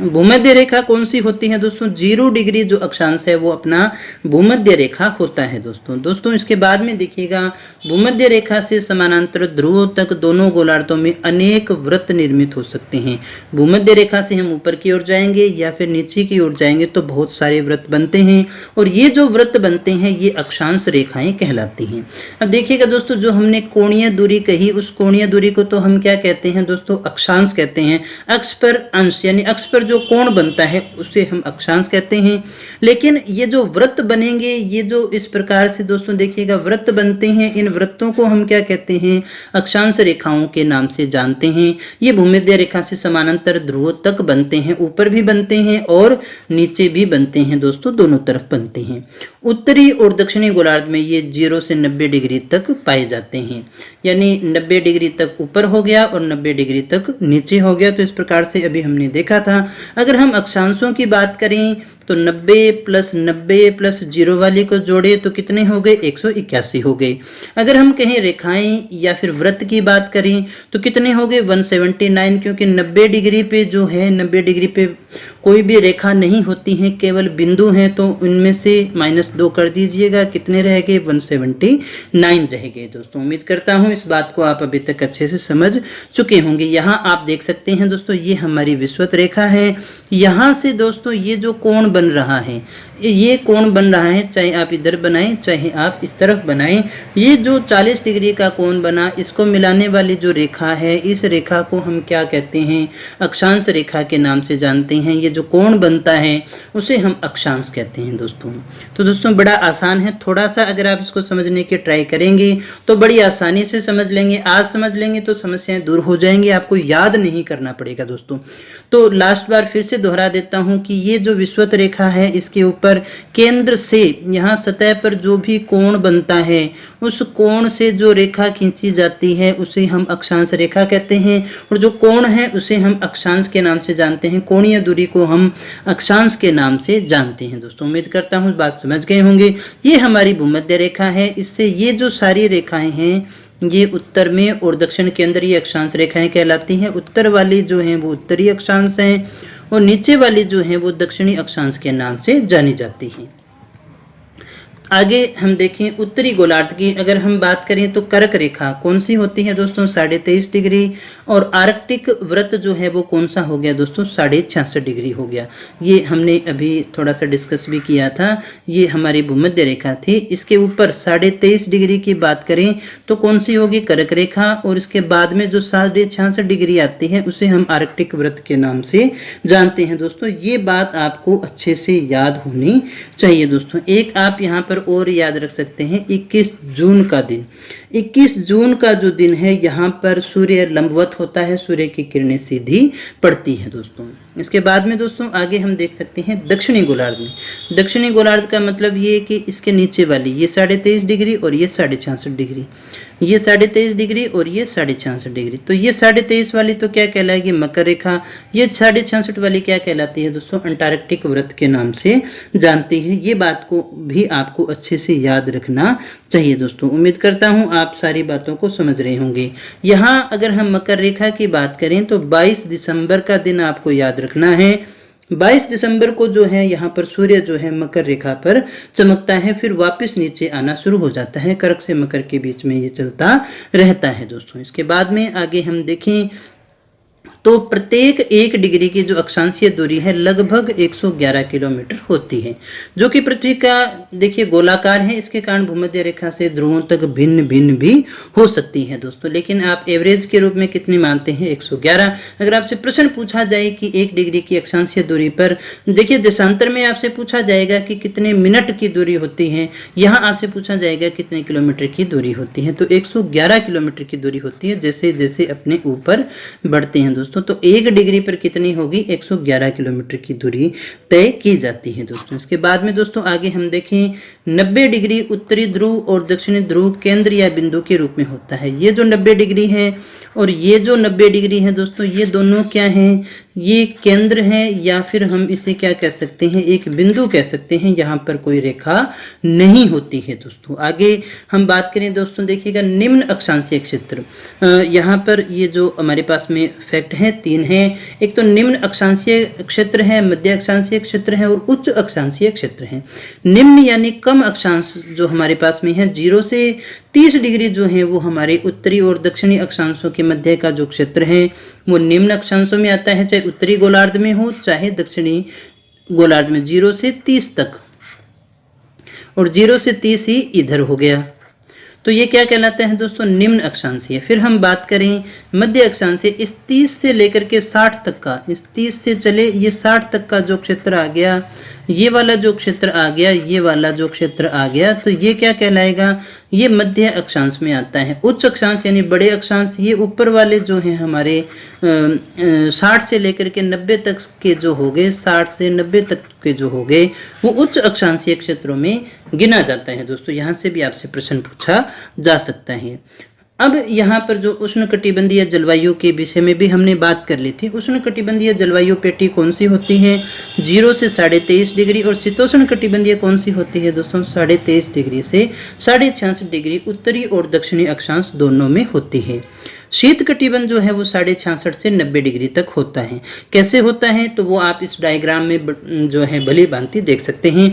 भूमध्य रेखा कौन सी होती है दोस्तों, 0 डिग्री जो अक्षांश है वो अपना भूमध्य रेखा होता है दोस्तों। इसके बाद में देखिएगा, भूमध्य रेखा से समानांतर ध्रुवों तक दोनों गोलार्धों में अनेक वृत्त निर्मित हो सकते हैं। भूमध्य रेखा से हम ऊपर की ओर जाएंगे या फिर नीचे की ओर जाएंगे तो बहुत सारे वृत्त बनते हैं, और ये जो वृत्त बनते हैं ये अक्षांश रेखाएं कहलाती हैं। अब देखिएगा दोस्तों, जो हमने कोणीय दूरी कही उस कोणीय दूरी को तो हम क्या कहते हैं दोस्तों, अक्षांश कहते हैं। अक्ष पर अंश यानी अक्ष पर जो कोण बनता है उसे हम अक्षांश कहते हैं। लेकिन ये जो वृत्त बनेंगे, ये जो इस प्रकार से दोस्तों देखिएगा वृत्त बनते हैं, इन वृत्तों को हम क्या कहते हैं, अक्षांश रेखाओं के नाम से जानते हैं। ये भूमध्य रेखा से समानांतर ध्रुवों तक बनते हैं, ऊपर भी बनते हैं और नीचे भी बनते हैं दोस्तों, दोनों तरफ बनते हैं। उत्तरी और दक्षिणी गोलार्ध में ये 0 से 90 डिग्री तक पाए जाते हैं, यानी 90 डिग्री तक ऊपर हो गया और 90 डिग्री तक नीचे हो गया। तो इस प्रकार से अभी हमने देखा था। अगर हम अक्षांशों की बात करें तो 90 प्लस 0 वाली को जोड़े तो कितने हो गए, 181 हो गए। अगर हम कहें रेखाएं या फिर वृत्त की बात करें तो कितने हो गए, 179, क्योंकि 90 डिग्री पे जो है 90 डिग्री पे कोई भी रेखा नहीं होती है, केवल बिंदु हैं, तो उनमें से -2 कर दीजिएगा, कितने रह गए, 179 रह गए दोस्तों। उम्मीद करता हूं इस बात को आप अभी तक अच्छे से समझ चुके होंगे। यहाँ आप देख सकते हैं दोस्तों, ये हमारी विषुवत रेखा है। यहाँ से दोस्तों ये जो कोण बन रहा है, ये कोण बन रहा है, चाहे आप इधर बनाएं चाहे आप इस तरफ बनाएं, ये जो 40 डिग्री का कोण बना, इसको मिलाने वाली जो रेखा है, इस रेखा को हम क्या कहते हैं, अक्षांश रेखा के नाम से जानते हैं। ये जो कोण बनता है उसे हम अक्षांश कहते हैं दोस्तों। तो दोस्तों बड़ा आसान है, थोड़ा सा अगर आप इसको समझने की ट्राई करेंगे तो बड़ी आसानी से समझ लेंगे। आज समझ लेंगे तो समस्याएं दूर हो जाएंगी, आपको याद नहीं करना पड़ेगा दोस्तों। तो लास्ट बार फिर से दोहरा देता हूं कि ये जो विषुवत रेखा है, इसके ऊपर केंद्र से यहाँ सतह पर जो भी कोण बनता है, उस कोण से जो रेखा खींची जाती है उसे हम अक्षांश रेखा कहते हैं, और जो कोण है उसे हम अक्षांश के नाम से जानते हैं। कोणीय दूरी को हम अक्षांश के नाम से जानते हैं दोस्तों। उम्मीद करता हूँ बात समझ गए होंगे। ये हमारी भूमध्य रेखा है, इससे ये जो सारी रेखाएं हैं ये उत्तर में और दक्षिण के अंदर ये अक्षांश रेखाएं कहलाती हैं। उत्तर वाली जो हैं वो उत्तरी अक्षांश हैं और नीचे वाली जो हैं वो दक्षिणी अक्षांश के नाम से जानी जाती हैं। आगे हम देखें उत्तरी गोलार्ध की अगर हम बात करें तो कर्क रेखा कौन सी होती है दोस्तों 23.5 डिग्री, और आर्कटिक वृत्त जो है वो कौन सा हो गया दोस्तों 66.5 डिग्री हो गया। ये हमने अभी थोड़ा सा डिस्कस भी किया था, ये हमारी भूमध्य रेखा थी। इसके ऊपर 23.5 डिग्री की बात करें तो कौन सी होगी कर्क रेखा, और इसके बाद में जो 66.5 डिग्री आती है उसे हम आर्कटिक वृत्त के नाम से जानते हैं। दोस्तों ये बात आपको अच्छे से याद होनी चाहिए। दोस्तों एक आप यहाँ पर और याद रख सकते हैं 21 जून का दिन, 21 जून का जो दिन है यहाँ पर सूर्य लंबवत होता है, सूर्य की किरणें सीधी पड़ती है दोस्तों। इसके बाद में दोस्तों आगे हम देख सकते हैं दक्षिणी गोलार्ध में। दक्षिणी गोलार्ध का मतलब ये है कि इसके नीचे वाली ये 23.5 डिग्री और ये 66.5 डिग्री, ये 23.5 डिग्री और ये 66.5 डिग्री। तो ये 23.5 वाली तो क्या कहलाएगी मकर रेखा, ये 66.5 वाली क्या कहलाती है दोस्तों अंटार्कटिक वृत्त के नाम से जानती है। ये बात को भी आपको अच्छे से याद रखना चाहिए दोस्तों। उम्मीद करता हूं आप सारी बातों को समझ रहे होंगे। यहाँ अगर हम मकर रेखा की बात करें तो 22 दिसंबर का दिन आपको याद रखना है। 22 दिसंबर को जो है यहाँ पर सूर्य जो है मकर रेखा पर चमकता है, फिर वापस नीचे आना शुरू हो जाता है। कर्क से मकर के बीच में ये चलता रहता है दोस्तों। इसके बाद में आगे हम देखें तो प्रत्येक 1 डिग्री की जो अक्षांशीय दूरी है लगभग 111 किलोमीटर होती है, जो कि पृथ्वी का देखिए गोलाकार है। इसके कारण भूमध्य रेखा से ध्रुवों तक भिन्न भिन्न भी हो सकती है दोस्तों, लेकिन आप एवरेज के रूप में कितनी मानते हैं 111। अगर आपसे प्रश्न पूछा जाए कि 1 डिग्री की अक्षांशीय दूरी पर, देखिए देशांतर में आपसे पूछा जाएगा कि कितने मिनट की दूरी होती है, यहाँ आपसे पूछा जाएगा कितने किलोमीटर की दूरी होती है। तो 111 किलोमीटर की दूरी होती है जैसे जैसे अपने ऊपर बढ़ते हैं दोस्तों। तो 1 डिग्री पर कितनी होगी 111 किलोमीटर की दूरी तय की जाती है दोस्तों। इसके बाद में दोस्तों आगे हम देखें 90 डिग्री उत्तरी ध्रुव और दक्षिणी ध्रुव केंद्र या बिंदु के रूप में होता है। ये जो 90 डिग्री है और ये जो 90 डिग्री है दोस्तों, ये दोनों क्या हैं, ये केंद्र है या फिर हम इसे क्या कह सकते हैं एक बिंदु कह सकते हैं। यहाँ पर कोई रेखा नहीं होती है दोस्तों। आगे हम बात करें दोस्तों, देखिएगा निम्न अक्षांशीय क्षेत्र, यहाँ पर ये जो हमारे पास में फैक्ट है 3 है। एक तो निम्न अक्षांशीय क्षेत्र है, मध्य अक्षांशीय क्षेत्र है और उच्च अक्षांशीय क्षेत्र है। निम्न यानी कम अक्षांश जो हमारे पास में है 0 से 30 डिग्री जो है वो हमारे उत्तरी और दक्षिणी अक्षांशों के मध्य का जो क्षेत्र है वो निम्न अक्षांशों में आता है, चाहे उत्तरी गोलार्ध में हो चाहे दक्षिणी गोलार्ध में। 0 से 30 तक, और 0 से 30 ही इधर हो गया, तो ये क्या कहलाता है दोस्तों निम्न अक्षांशीय। फिर हम बात करें मध्य अक्षांशीय, इस 30 से लेकर के 60 तक का, इस 30 से चले ये 60 तक का जो क्षेत्र आ गया, ये वाला जो क्षेत्र आ गया, ये वाला जो क्षेत्र आ गया, तो ये क्या कहलाएगा, ये मध्य अक्षांश में आता है। उच्च अक्षांश यानी बड़े अक्षांश, ये ऊपर वाले जो हैं हमारे 60 से लेकर के 90 तक के जो हो गए, 60 से 90 तक के जो हो गए वो उच्च अक्षांशीय क्षेत्रों में गिना जाता है दोस्तों। यहाँ से भी आपसे प्रश्न पूछा जा सकता है। अब यहाँ पर जो उष्णकटिबंधीय जलवायु के विषय में भी हमने बात कर ली थी। उष्णकटिबंधीय जलवायु पेटी कौन सी होती है 0 से 23.5 डिग्री, और शीतोष्ण कटिबंधीय कौन सी होती है दोस्तों 23.5 डिग्री से 66.5 डिग्री उत्तरी और दक्षिणी अक्षांश दोनों में होती है। शीत कटिबंध जो है वो 66.5 से 90 डिग्री तक होता है। कैसे होता है तो वो आप इस डायग्राम में जो है भली भांति देख सकते हैं।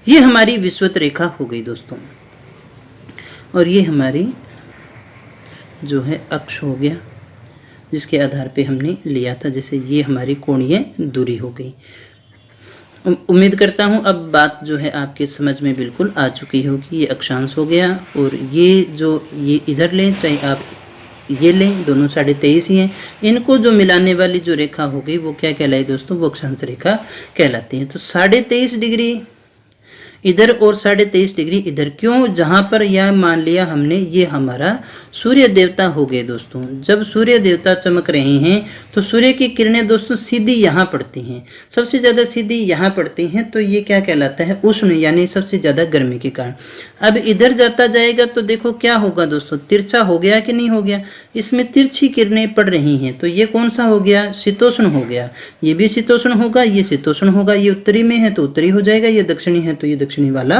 ये हमारी विषुवत रेखा हो गई दोस्तों, और ये हमारी जो है अक्ष हो गया जिसके आधार पे हमने लिया था, जैसे ये हमारी कोणीय दूरी हो गई। उम्मीद करता हूँ अब बात जो है आपके समझ में बिल्कुल आ चुकी होगी। ये अक्षांश हो गया, और ये जो ये इधर लें चाहे आप ये लें, दोनों 23.5 ही हैं। इनको जो मिलाने वाली जो रेखा हो गई वो क्या कहलाई दोस्तों, वो अक्षांश रेखा कहलाती है। तो 23.5 डिग्री इधर और 23.5 डिग्री इधर, क्यों, जहां पर यह मान लिया हमने ये हमारा सूर्य देवता हो गए दोस्तों। जब सूर्य देवता चमक रहे हैं तो सूर्य की किरणें दोस्तों सीधी यहाँ पड़ती हैं, सबसे ज्यादा सीधी यहाँ पड़ती हैं, तो ये क्या कहलाता है उष्ण, यानी सबसे ज्यादा गर्मी के कारण। अब इधर जाता जाएगा तो देखो क्या होगा दोस्तों, तिरछा हो गया कि नहीं हो गया, इसमें तिरछी किरणें पड़ रही हैं, तो ये कौन सा हो गया, शीतोष्ण हो गया। ये भी शीतोष्ण होगा, ये शीतोष्ण होगा, ये उत्तरी में है तो उत्तरी हो जाएगा, ये दक्षिणी है तो ये दक्षिणी वाला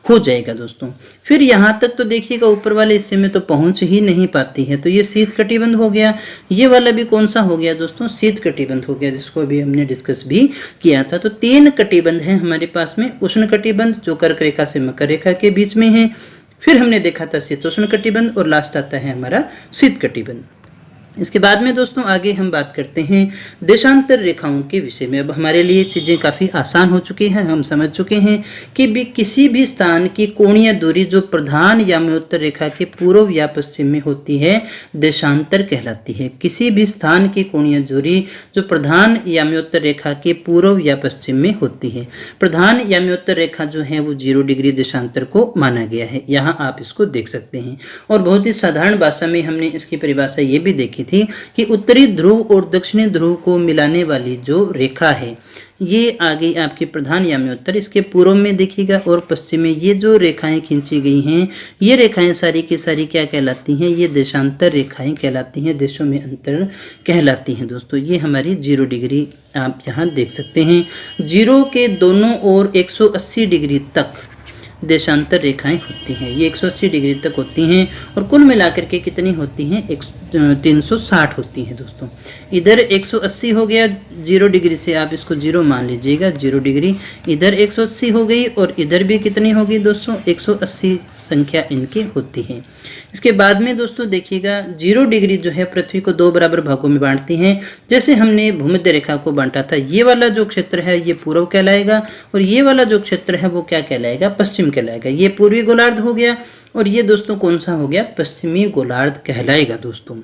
हो जाएगा दोस्तों। फिर यहाँ तक तो देखिएगा ऊपर वाले हिस्से में तो पहुंच ही नहीं पाती है, तो ये शीत कटिबंध हो गया। ये वाला भी कौन सा हो गया दोस्तों? शीत कटिबंध हो गया, जिसको अभी हमने डिस्कस भी किया था। तो 3 कटिबंध है हमारे पास में। उष्ण कटिबंध जो कर्क रेखा से मकर रेखा के बीच में है, फिर हमने देखा था शीतोष्ण कटिबंध, और लास्ट आता है हमारा शीत कटिबंध। इसके बाद में दोस्तों आगे हम बात करते हैं देशांतर रेखाओं के विषय में। अब हमारे लिए चीजें काफी आसान हो चुकी हैं, हम समझ चुके हैं कि भी किसी भी स्थान की कोणीय दूरी जो प्रधान याम्योत्तर रेखा के पूर्व या पश्चिम में होती है देशांतर कहलाती है। किसी भी स्थान की कोणीय दूरी जो प्रधान याम्योत्तर रेखा के पूर्व या पश्चिम में होती है। प्रधान याम्योत्तर रेखा जो है वो 0 डिग्री देशांतर को माना गया है, यहाँ आप इसको देख सकते हैं। और बहुत ही साधारण भाषा में हमने इसकी परिभाषा ये भी देखी थी कि उत्तरी ध्रुव और दक्षिणी ध्रुव को मिलाने वाली जो रेखा है ये आगे आपकी प्रधान याम्योत्तर, इसके पूर्व में देखिएगा और पश्चिम में ये जो रेखाएं खींची गई हैं, ये रेखाएं सारी की सारी क्या कहलाती हैं? ये देशांतर रेखाएं कहलाती हैं, देशों में अंतर कहलाती हैं दोस्तों। ये हमारी 0 डिग्री आप यहाँ देख सकते हैं। 0 के दोनों ओर 180 डिग्री तक देशांतर रेखाएं होती हैं, ये 180 डिग्री तक होती हैं, और कुल मिलाकर के कितनी होती हैं? 360 होती हैं दोस्तों। इधर 180 हो गया 0 डिग्री से, आप इसको 0 मान लीजिएगा, 0 डिग्री। इधर 180 हो गई और इधर भी कितनी होगी दोस्तों? 180 संख्या इनकी होती है। इसके बाद में दोस्तों देखिएगा 0 डिग्री जो है पृथ्वी को 2 बराबर भागों में बांटती हैं। जैसे हमने भूमध्य रेखा को बांटा था, ये वाला जो क्षेत्र है ये पूर्व कहलाएगा, और ये वाला जो क्षेत्र है वो क्या कहलाएगा? पश्चिम कहलाएगा। ये पूर्वी गोलार्ध हो गया, और ये दोस्तों कौन सा हो गया? पश्चिमी गोलार्ध कहलाएगा दोस्तों।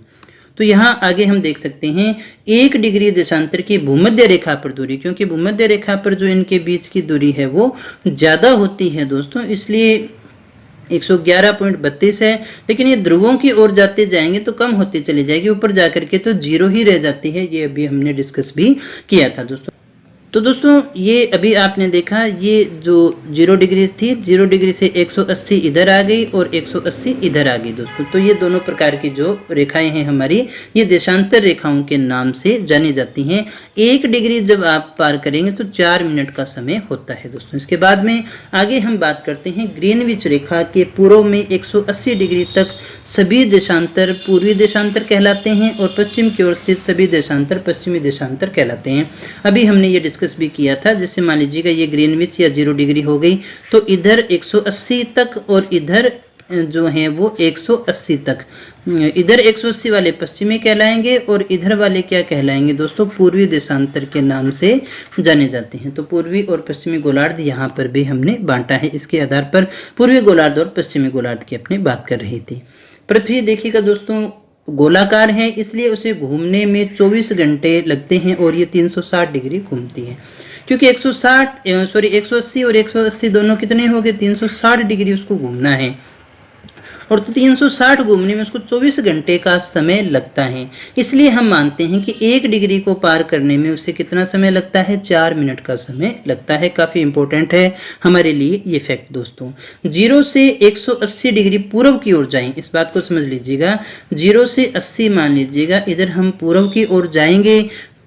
तो यहाँ आगे हम देख सकते हैं 1 डिग्री देशांतर की भूमध्य रेखा पर दूरी, क्योंकि भूमध्य रेखा पर जो इनके बीच की दूरी है वो ज्यादा होती है दोस्तों, इसलिए 111.32 है। लेकिन ये ध्रुवों की ओर जाते जाएंगे तो कम होती चली जाएगी, ऊपर जाकर के तो 0 ही रह जाती है। ये अभी हमने डिस्कस भी किया था दोस्तों। तो दोस्तों ये अभी आपने देखा, ये जो 0 डिग्री थी, 0 डिग्री से 180 इधर आ गई और 180 इधर आ गई दोस्तों। तो ये दोनों प्रकार की जो रेखाएं हैं हमारी, ये देशांतर रेखाओं के नाम से जानी जाती हैं। 1 डिग्री जब आप पार करेंगे तो 4 मिनट का समय होता है दोस्तों। इसके बाद में आगे हम बात करते हैं ग्रीनविच रेखा के पूर्व में 180 डिग्री तक सभी देशांतर पूर्वी देशांतर कहलाते हैं, और पश्चिम की ओर स्थित सभी देशांतर पश्चिमी देशांतर कहलाते हैं। अभी हमने ये डिस्कस भी किया था। जैसे मान लीजिएगा ये ग्रीनविच या 0 डिग्री हो गई, तो इधर 180 तक और इधर जो है वो 180 तक, इधर 180 वाले पश्चिमी कहलाएंगे और इधर वाले क्या कहलाएंगे दोस्तों? पूर्वी देशांतर के नाम से जाने जाते हैं। तो पूर्वी और पश्चिमी गोलार्ध यहाँ पर भी हमने बांटा है। इसके आधार पर पूर्वी गोलार्ध और पश्चिमी गोलार्ध की अपनी बात कर रही थी। पृथ्वी देखिएगा दोस्तों गोलाकार है, इसलिए उसे घूमने में 24 घंटे लगते हैं, और ये 360 डिग्री घूमती है। क्योंकि 180 और 180 दोनों कितने हो गए? 360 डिग्री उसको घूमना है, और 360 घूमने में उसको 24 घंटे का समय लगता है। इसलिए हम मानते हैं कि 1 डिग्री को पार करने में उसे कितना समय लगता है? 4 मिनट का समय लगता है। काफी इंपॉर्टेंट है हमारे लिए ये फैक्ट दोस्तों। 0 से 180 डिग्री पूर्व की ओर जाएं, इस बात को समझ लीजिएगा। 0 से 80 मान लीजिएगा, इधर हम पूर्व की ओर जाएंगे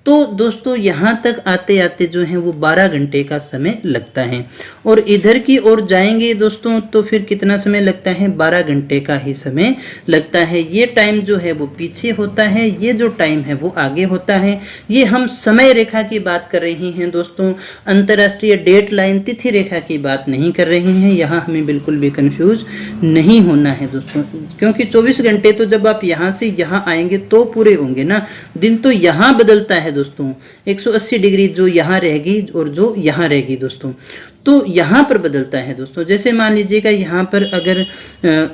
तो दोस्तों यहाँ तक आते आते जो है वो 12 घंटे का समय लगता है, और इधर की ओर जाएंगे दोस्तों तो फिर कितना समय लगता है? 12 घंटे का ही समय लगता है। ये टाइम जो है वो पीछे होता है, ये जो टाइम है वो आगे होता है। ये हम समय रेखा की बात कर रहे हैं दोस्तों, अंतरराष्ट्रीय डेट लाइन तिथि रेखा की बात नहीं कर रहे हैं। यहाँ हमें बिल्कुल भी कंफ्यूज नहीं होना है दोस्तों, क्योंकि 24 घंटे तो जब आप यहाँ से यहाँ आएंगे तो पूरे होंगे ना, दिन तो यहाँ बदलता है दोस्तों। 180 डिग्री जो यहाँ रहेगी और जो यहाँ रहेगी दोस्तों, तो यहाँ पर बदलता है दोस्तों। जैसे मान लीजिएगा यहाँ पर अगर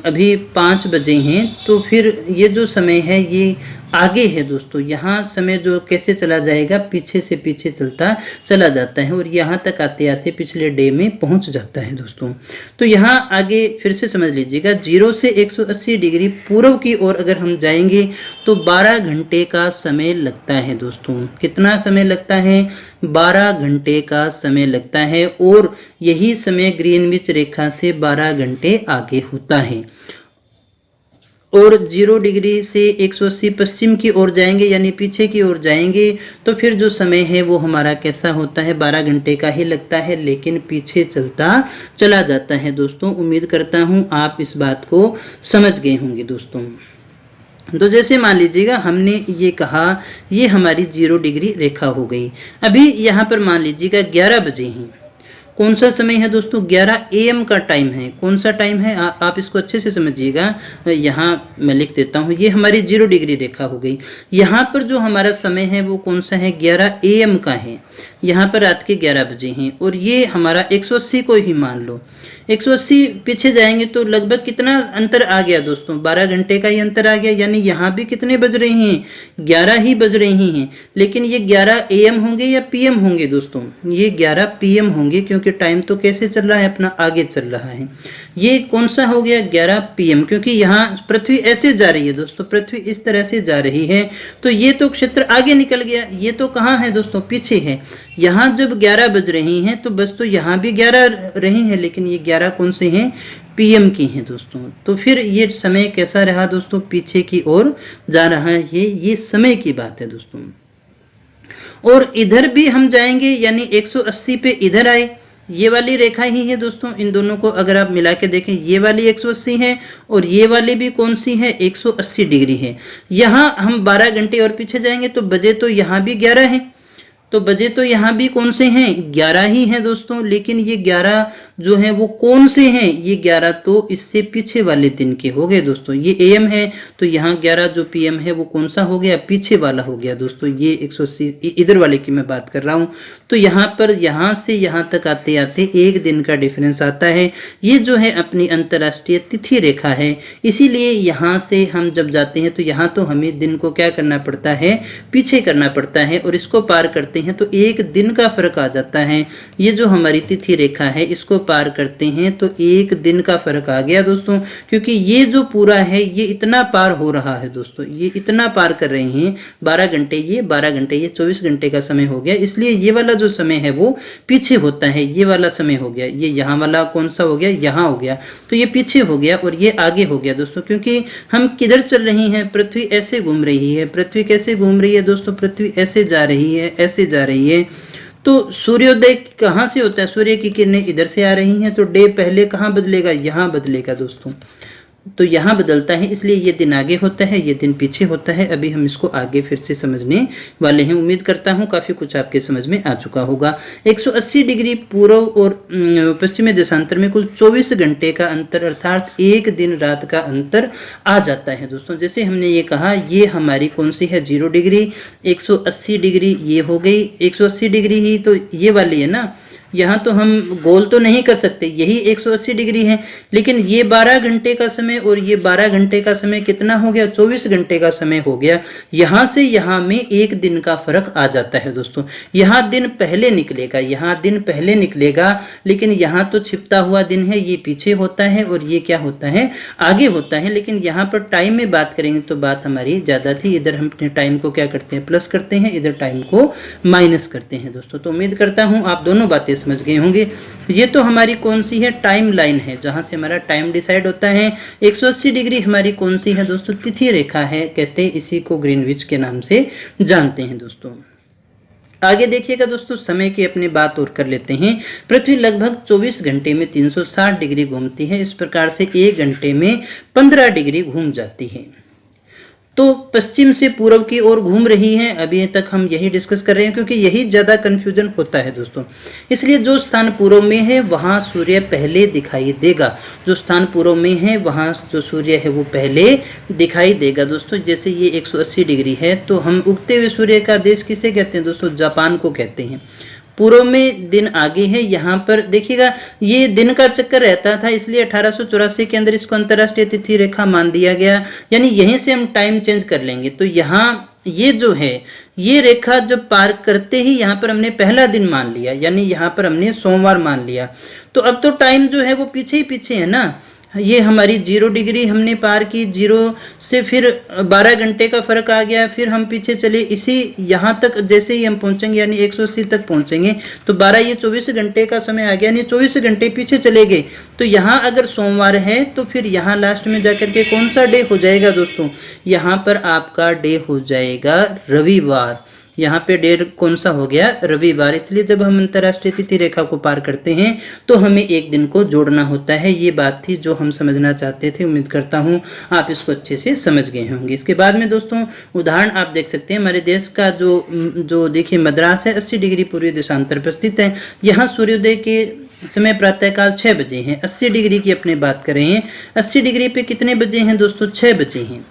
अभी 5 बजे हैं तो फिर ये जो समय है ये आगे है दोस्तों। यहाँ समय जो कैसे चला जाएगा? पीछे से पीछे चलता चला जाता है, और यहाँ तक आते आते पिछले डे में पहुंच जाता है दोस्तों। तो यहाँ आगे फिर से समझ लीजिएगा, 0 से 180 डिग्री पूर्व की ओर अगर हम जाएंगे तो 12 घंटे का समय लगता है दोस्तों। कितना समय लगता है? 12 घंटे का समय लगता है, और यही समय ग्रीनविच रेखा से 12 घंटे आगे होता है। और 0 डिग्री से 180 पश्चिम की ओर जाएंगे यानी पीछे की ओर जाएंगे, तो फिर जो समय है वो हमारा कैसा होता है, 12 घंटे का ही लगता है, लेकिन पीछे चलता चला जाता है। दोस्तों उम्मीद करता हूँ आप इस बात को समझ गए होंगे। दोस्तों तो जैसे मान लीजिएगा हमने ये कहा ये हमारी 0 डिग्री रेखा हो गई। अभी यहाँ पर मान लीजिएगा 11 बजे हैं। कौन सा समय है दोस्तों, 11 AM का टाइम है। कौन सा टाइम है, आप इसको अच्छे से समझिएगा। यहाँ मैं लिख देता हूँ, ये हमारी 0 डिग्री रेखा हो गई। यहाँ पर जो हमारा समय है वो कौन सा है, 11 AM का है। यहाँ पर रात के 11 बजे हैं और ये हमारा 180 को ही मान लो। 180 पीछे जाएंगे तो लगभग कितना अंतर आ गया दोस्तों, 12 घंटे का ही अंतर आ गया। यानी यहाँ भी कितने बज रहे हैं, 11 ही बज रही हैं। लेकिन ये 11 AM होंगे या PM होंगे दोस्तों, ये 11 PM होंगे, क्योंकि टाइम तो कैसे चल रहा है अपना, आगे चल रहा है। ये कौन सा हो गया, 11 PM, क्योंकि यहाँ पृथ्वी ऐसे जा रही है दोस्तों, पृथ्वी इस तरह से जा रही है। तो ये तो क्षेत्र आगे निकल गया, ये तो कहाँ है दोस्तों, पीछे है। यहाँ जब 11 बज रही हैं तो बस तो यहाँ भी 11 रही हैं, लेकिन ये 11 कौन से हैं, PM की हैं दोस्तों। तो फिर ये समय कैसा रहा दोस्तों, पीछे की ओर जा रहा है, ये समय की बात है दोस्तों। और इधर भी हम जाएंगे यानी 180 पे इधर आए, ये वाली रेखा ही है दोस्तों। इन दोनों को अगर आप मिला के देखें, ये वाली 180 है और ये वाली भी कौन सी है, 180 डिग्री है। यहाँ हम 12 घंटे और पीछे जाएंगे तो बजे तो यहाँ भी 11 है, तो बजे तो यहाँ भी कौन से हैं, 11 ही हैं दोस्तों। लेकिन ये 11 जो है वो कौन से हैं, ये 11 तो इससे पीछे वाले दिन के हो गए दोस्तों। ये AM है तो यहाँ 11 जो PM है वो कौन सा हो गया, पीछे वाला हो गया दोस्तों। ये 180 इधर वाले की मैं बात कर रहा हूँ। तो यहाँ पर यहाँ से यहाँ तक आते आते 1 दिन का डिफरेंस आता है। ये जो है अपनी अंतरराष्ट्रीय तिथि रेखा है, इसीलिए यहाँ से हम जब जाते हैं तो यहाँ तो हमें दिन को क्या करना पड़ता है, पीछे करना पड़ता है, और इसको पार करते हैं तो 1 दिन का फर्क आ जाता है। ये जो हमारी तिथि रेखा है इसको पार करते हैं तो 1 दिन का फर्क आ गया दोस्तों, क्योंकि ये जो पूरा है ये इतना पार हो रहा है दोस्तों, ये इतना पार कर रहे हैं। 12 घंटे ये 12 घंटे ये 24 घंटे का समय हो गया, इसलिए ये वाला जो समय है वो पीछे होता है। ये वाला समय हो गया, ये यहाँ वाला कौन सा हो गया, यहाँ हो गया, तो ये पीछे हो गया और ये आगे हो गया दोस्तों। क्योंकि हम किधर चल रही हैं, पृथ्वी ऐसे घूम रही है। पृथ्वी कैसे घूम रही है दोस्तों, पृथ्वी ऐसे जा रही है, ऐसे जा रही है। तो सूर्योदय कहाँ से होता है, सूर्य की किरणें इधर से आ रही हैं, तो डे पहले कहाँ बदलेगा, यहाँ बदलेगा दोस्तों। तो यहाँ बदलता है, इसलिए ये दिन आगे होता है, ये दिन पीछे होता है। अभी हम इसको आगे फिर से समझने वाले हैं। उम्मीद करता हूँ काफी कुछ आपके समझ में आ चुका होगा। 180 डिग्री पूर्व और पश्चिमी देशांतर में कुल 24 घंटे का अंतर अर्थात 1 दिन रात का अंतर आ जाता है दोस्तों। जैसे हमने ये कहा ये हमारी कौन सी है, 0 डिग्री, 180 डिग्री ये हो गई। 180 डिग्री ही तो ये वाली है ना, यहाँ तो हम गोल तो नहीं कर सकते, यही 180 डिग्री है। लेकिन ये 12 घंटे का समय और ये 12 घंटे का समय कितना हो गया, 24 घंटे का समय हो गया। यहाँ से यहाँ में 1 दिन का फर्क आ जाता है दोस्तों। यहाँ दिन पहले निकलेगा, यहाँ दिन पहले निकलेगा, लेकिन यहाँ तो छिपता हुआ दिन है, ये पीछे होता है और ये क्या होता है, आगे होता है। लेकिन यहाँ पर टाइम में बात करेंगे तो बात हमारी ज्यादा थी। इधर हम अपने टाइम को क्या करते हैं, प्लस करते हैं, इधर टाइम को माइनस करते हैं दोस्तों। तो उम्मीद करता हूँ आप दोनों बातें समझ गए होंगे। ये तो हमारी कौन सी है, टाइम लाइन है, जहां से हमारा टाइम डिसाइड होता है। 180 डिग्री हमारी कौन सी है दोस्तों, तिथि रेखा है, कहते हैं इसी को ग्रीनविच के नाम से जानते हैं दोस्तों। आगे देखिएगा दोस्तों, समय की अपनी बात और कर लेते हैं। पृथ्वी लगभग 24 घंटे में 360 डिग्री घूमती है। इस प्रकार से 1 घंटे में 15 डिग्री घूम जाती है। तो पश्चिम से पूर्व की ओर घूम रही है। अभी तक हम यही डिस्कस कर रहे हैं, क्योंकि यही ज्यादा कंफ्यूजन होता है दोस्तों। इसलिए जो स्थान पूर्व में है वहां सूर्य पहले दिखाई देगा। जो स्थान पूर्व में है वहां जो सूर्य है वो पहले दिखाई देगा दोस्तों। जैसे ये 180 डिग्री है तो हम उगते हुए सूर्य का देश किसे कहते हैं दोस्तों, जापान को कहते हैं। पूर्व में दिन आगे है। यहाँ पर देखिएगा ये दिन का चक्कर रहता था, इसलिए 1884 के अंदर इसको अंतरराष्ट्रीय तिथि रेखा मान दिया गया। यानी यहीं से हम टाइम चेंज कर लेंगे। तो यहाँ ये जो है ये रेखा जब पार करते ही यहाँ पर हमने पहला दिन मान लिया, यानी यहाँ पर हमने सोमवार मान लिया। तो अब तो टाइम जो है वो पीछे ही पीछे है ना। ये हमारी 0 डिग्री हमने पार की, 0 से फिर 12 घंटे का फर्क आ गया, फिर हम पीछे चले इसी यहाँ तक, जैसे ही हम पहुंचेंगे यानी 180 तक पहुंचेंगे तो 12 ये 24 घंटे का समय आ गया, यानी 24 घंटे पीछे चले गए। तो यहाँ अगर सोमवार है तो फिर यहाँ लास्ट में जाकर के कौन सा डे हो जाएगा दोस्तों, यहाँ पर आपका डे हो जाएगा रविवार। यहाँ पे डे कौन सा हो गया, रविवार। इसलिए जब हम अंतरराष्ट्रीय तिथि रेखा को पार करते हैं तो हमें एक दिन को जोड़ना होता है। ये बात थी जो हम समझना चाहते थे। उम्मीद करता हूँ आप इसको अच्छे से समझ गए होंगे। इसके बाद में दोस्तों उदाहरण आप देख सकते हैं, हमारे देश का जो देखिए मद्रास है 80 डिग्री पूर्वी देशांतर पर स्थित है। यहाँ सूर्योदय के समय प्रातःकाल 6 बजे हैं। 80 डिग्री की अपने बात कर रहे हैं, 80 डिग्री पे कितने बजे हैं दोस्तों, 6 बजे हैं।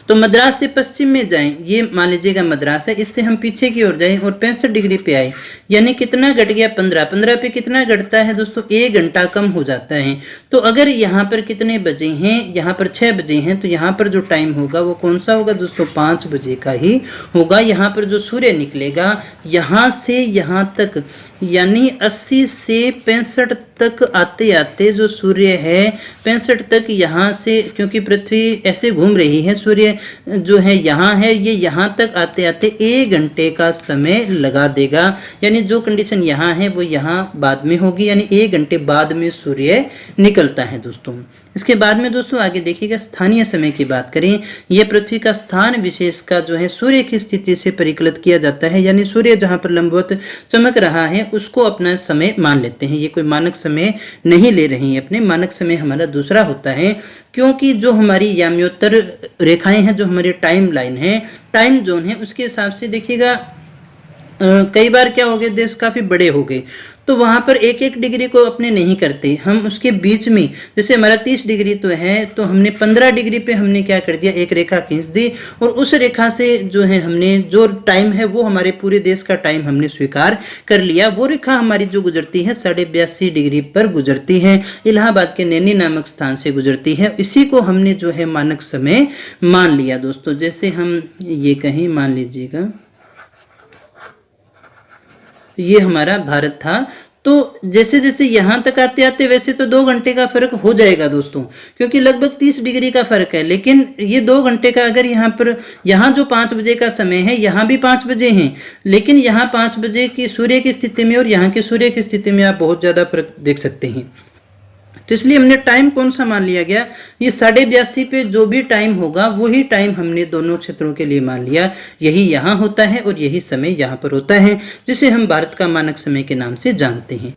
तो मद्रास से पश्चिम में जाएं, ये मान लीजिएगा मद्रास है, इससे हम पीछे की ओर जाएं और 65 डिग्री पे आए, यानी कितना घट गया 15। 15 पे कितना घटता है दोस्तों, 1 घंटा कम हो जाता है। तो अगर यहाँ पर कितने बजे हैं, यहाँ पर 6 बजे हैं, तो यहाँ पर जो टाइम होगा वो कौन सा होगा दोस्तों, 5 बजे का ही होगा। यहाँ पर जो सूर्य निकलेगा यहाँ से यहाँ तक, यानी 80 से 65 तक आते आते जो सूर्य है 65 तक, यहाँ से क्योंकि पृथ्वी ऐसे घूम रही है, सूर्य जो है यहाँ है, ये यहाँ तक आते आते 1 घंटे का समय लगा देगा। यानी जो कंडीशन यहाँ है वो यहाँ बाद में होगी, यानी 1 घंटे बाद में सूर्य निकलता है दोस्तों। इसके बाद में दोस्तों आगे देखिएगा, स्थानीय समय की बात करें, यह पृथ्वी का स्थान विशेष का जो है सूर्य की स्थिति से परिकलित किया जाता है, यानी सूर्य जहां पर लंबवत चमक रहा है उसको अपना समय मान लेते हैं। ये कोई मानक समय नहीं ले रहे हैं अपने, मानक समय हमारा दूसरा होता है, क्योंकि जो हमारी याम्योत्तर रेखाएं हैं, जो हमारी टाइम लाइन है, टाइम जोन है, उसके हिसाब से देखिएगा कई बार क्या हो गए, देश काफी बड़े हो गए तो वहां पर 1-1 डिग्री को अपने नहीं करते, हम उसके बीच में, जैसे हमारा 30 डिग्री तो है, तो हमने 15 डिग्री पे हमने क्या कर दिया, एक रेखा खींच दी और उस रेखा से जो है हमने जो टाइम है वो हमारे पूरे देश का टाइम हमने स्वीकार कर लिया। वो रेखा हमारी जो गुजरती है 82.5 डिग्री पर गुजरती है, इलाहाबाद के नैनी नामक स्थान से गुजरती है। इसी को हमने जो है मानक समय मान लिया दोस्तों। जैसे हम ये कहीं मान लीजिएगा ये हमारा भारत था, तो जैसे जैसे यहाँ तक आते आते वैसे तो 2 घंटे का फर्क हो जाएगा दोस्तों, क्योंकि लगभग 30 डिग्री का फर्क है। लेकिन ये 2 घंटे का, अगर यहाँ पर, यहाँ जो 5 बजे का समय है यहाँ भी 5 बजे हैं, लेकिन यहाँ 5 बजे की सूर्य की स्थिति में और यहाँ की सूर्य की स्थिति में आप बहुत ज्यादा फर्क देख सकते हैं। तो इसलिए हमने टाइम कौन सा मान लिया गया, ये 82.5 पे जो भी टाइम होगा वही टाइम हमने दोनों क्षेत्रों के लिए मान लिया। यही यहाँ होता है और यही समय यहाँ पर होता है, जिसे हम भारत का मानक समय के नाम से जानते हैं।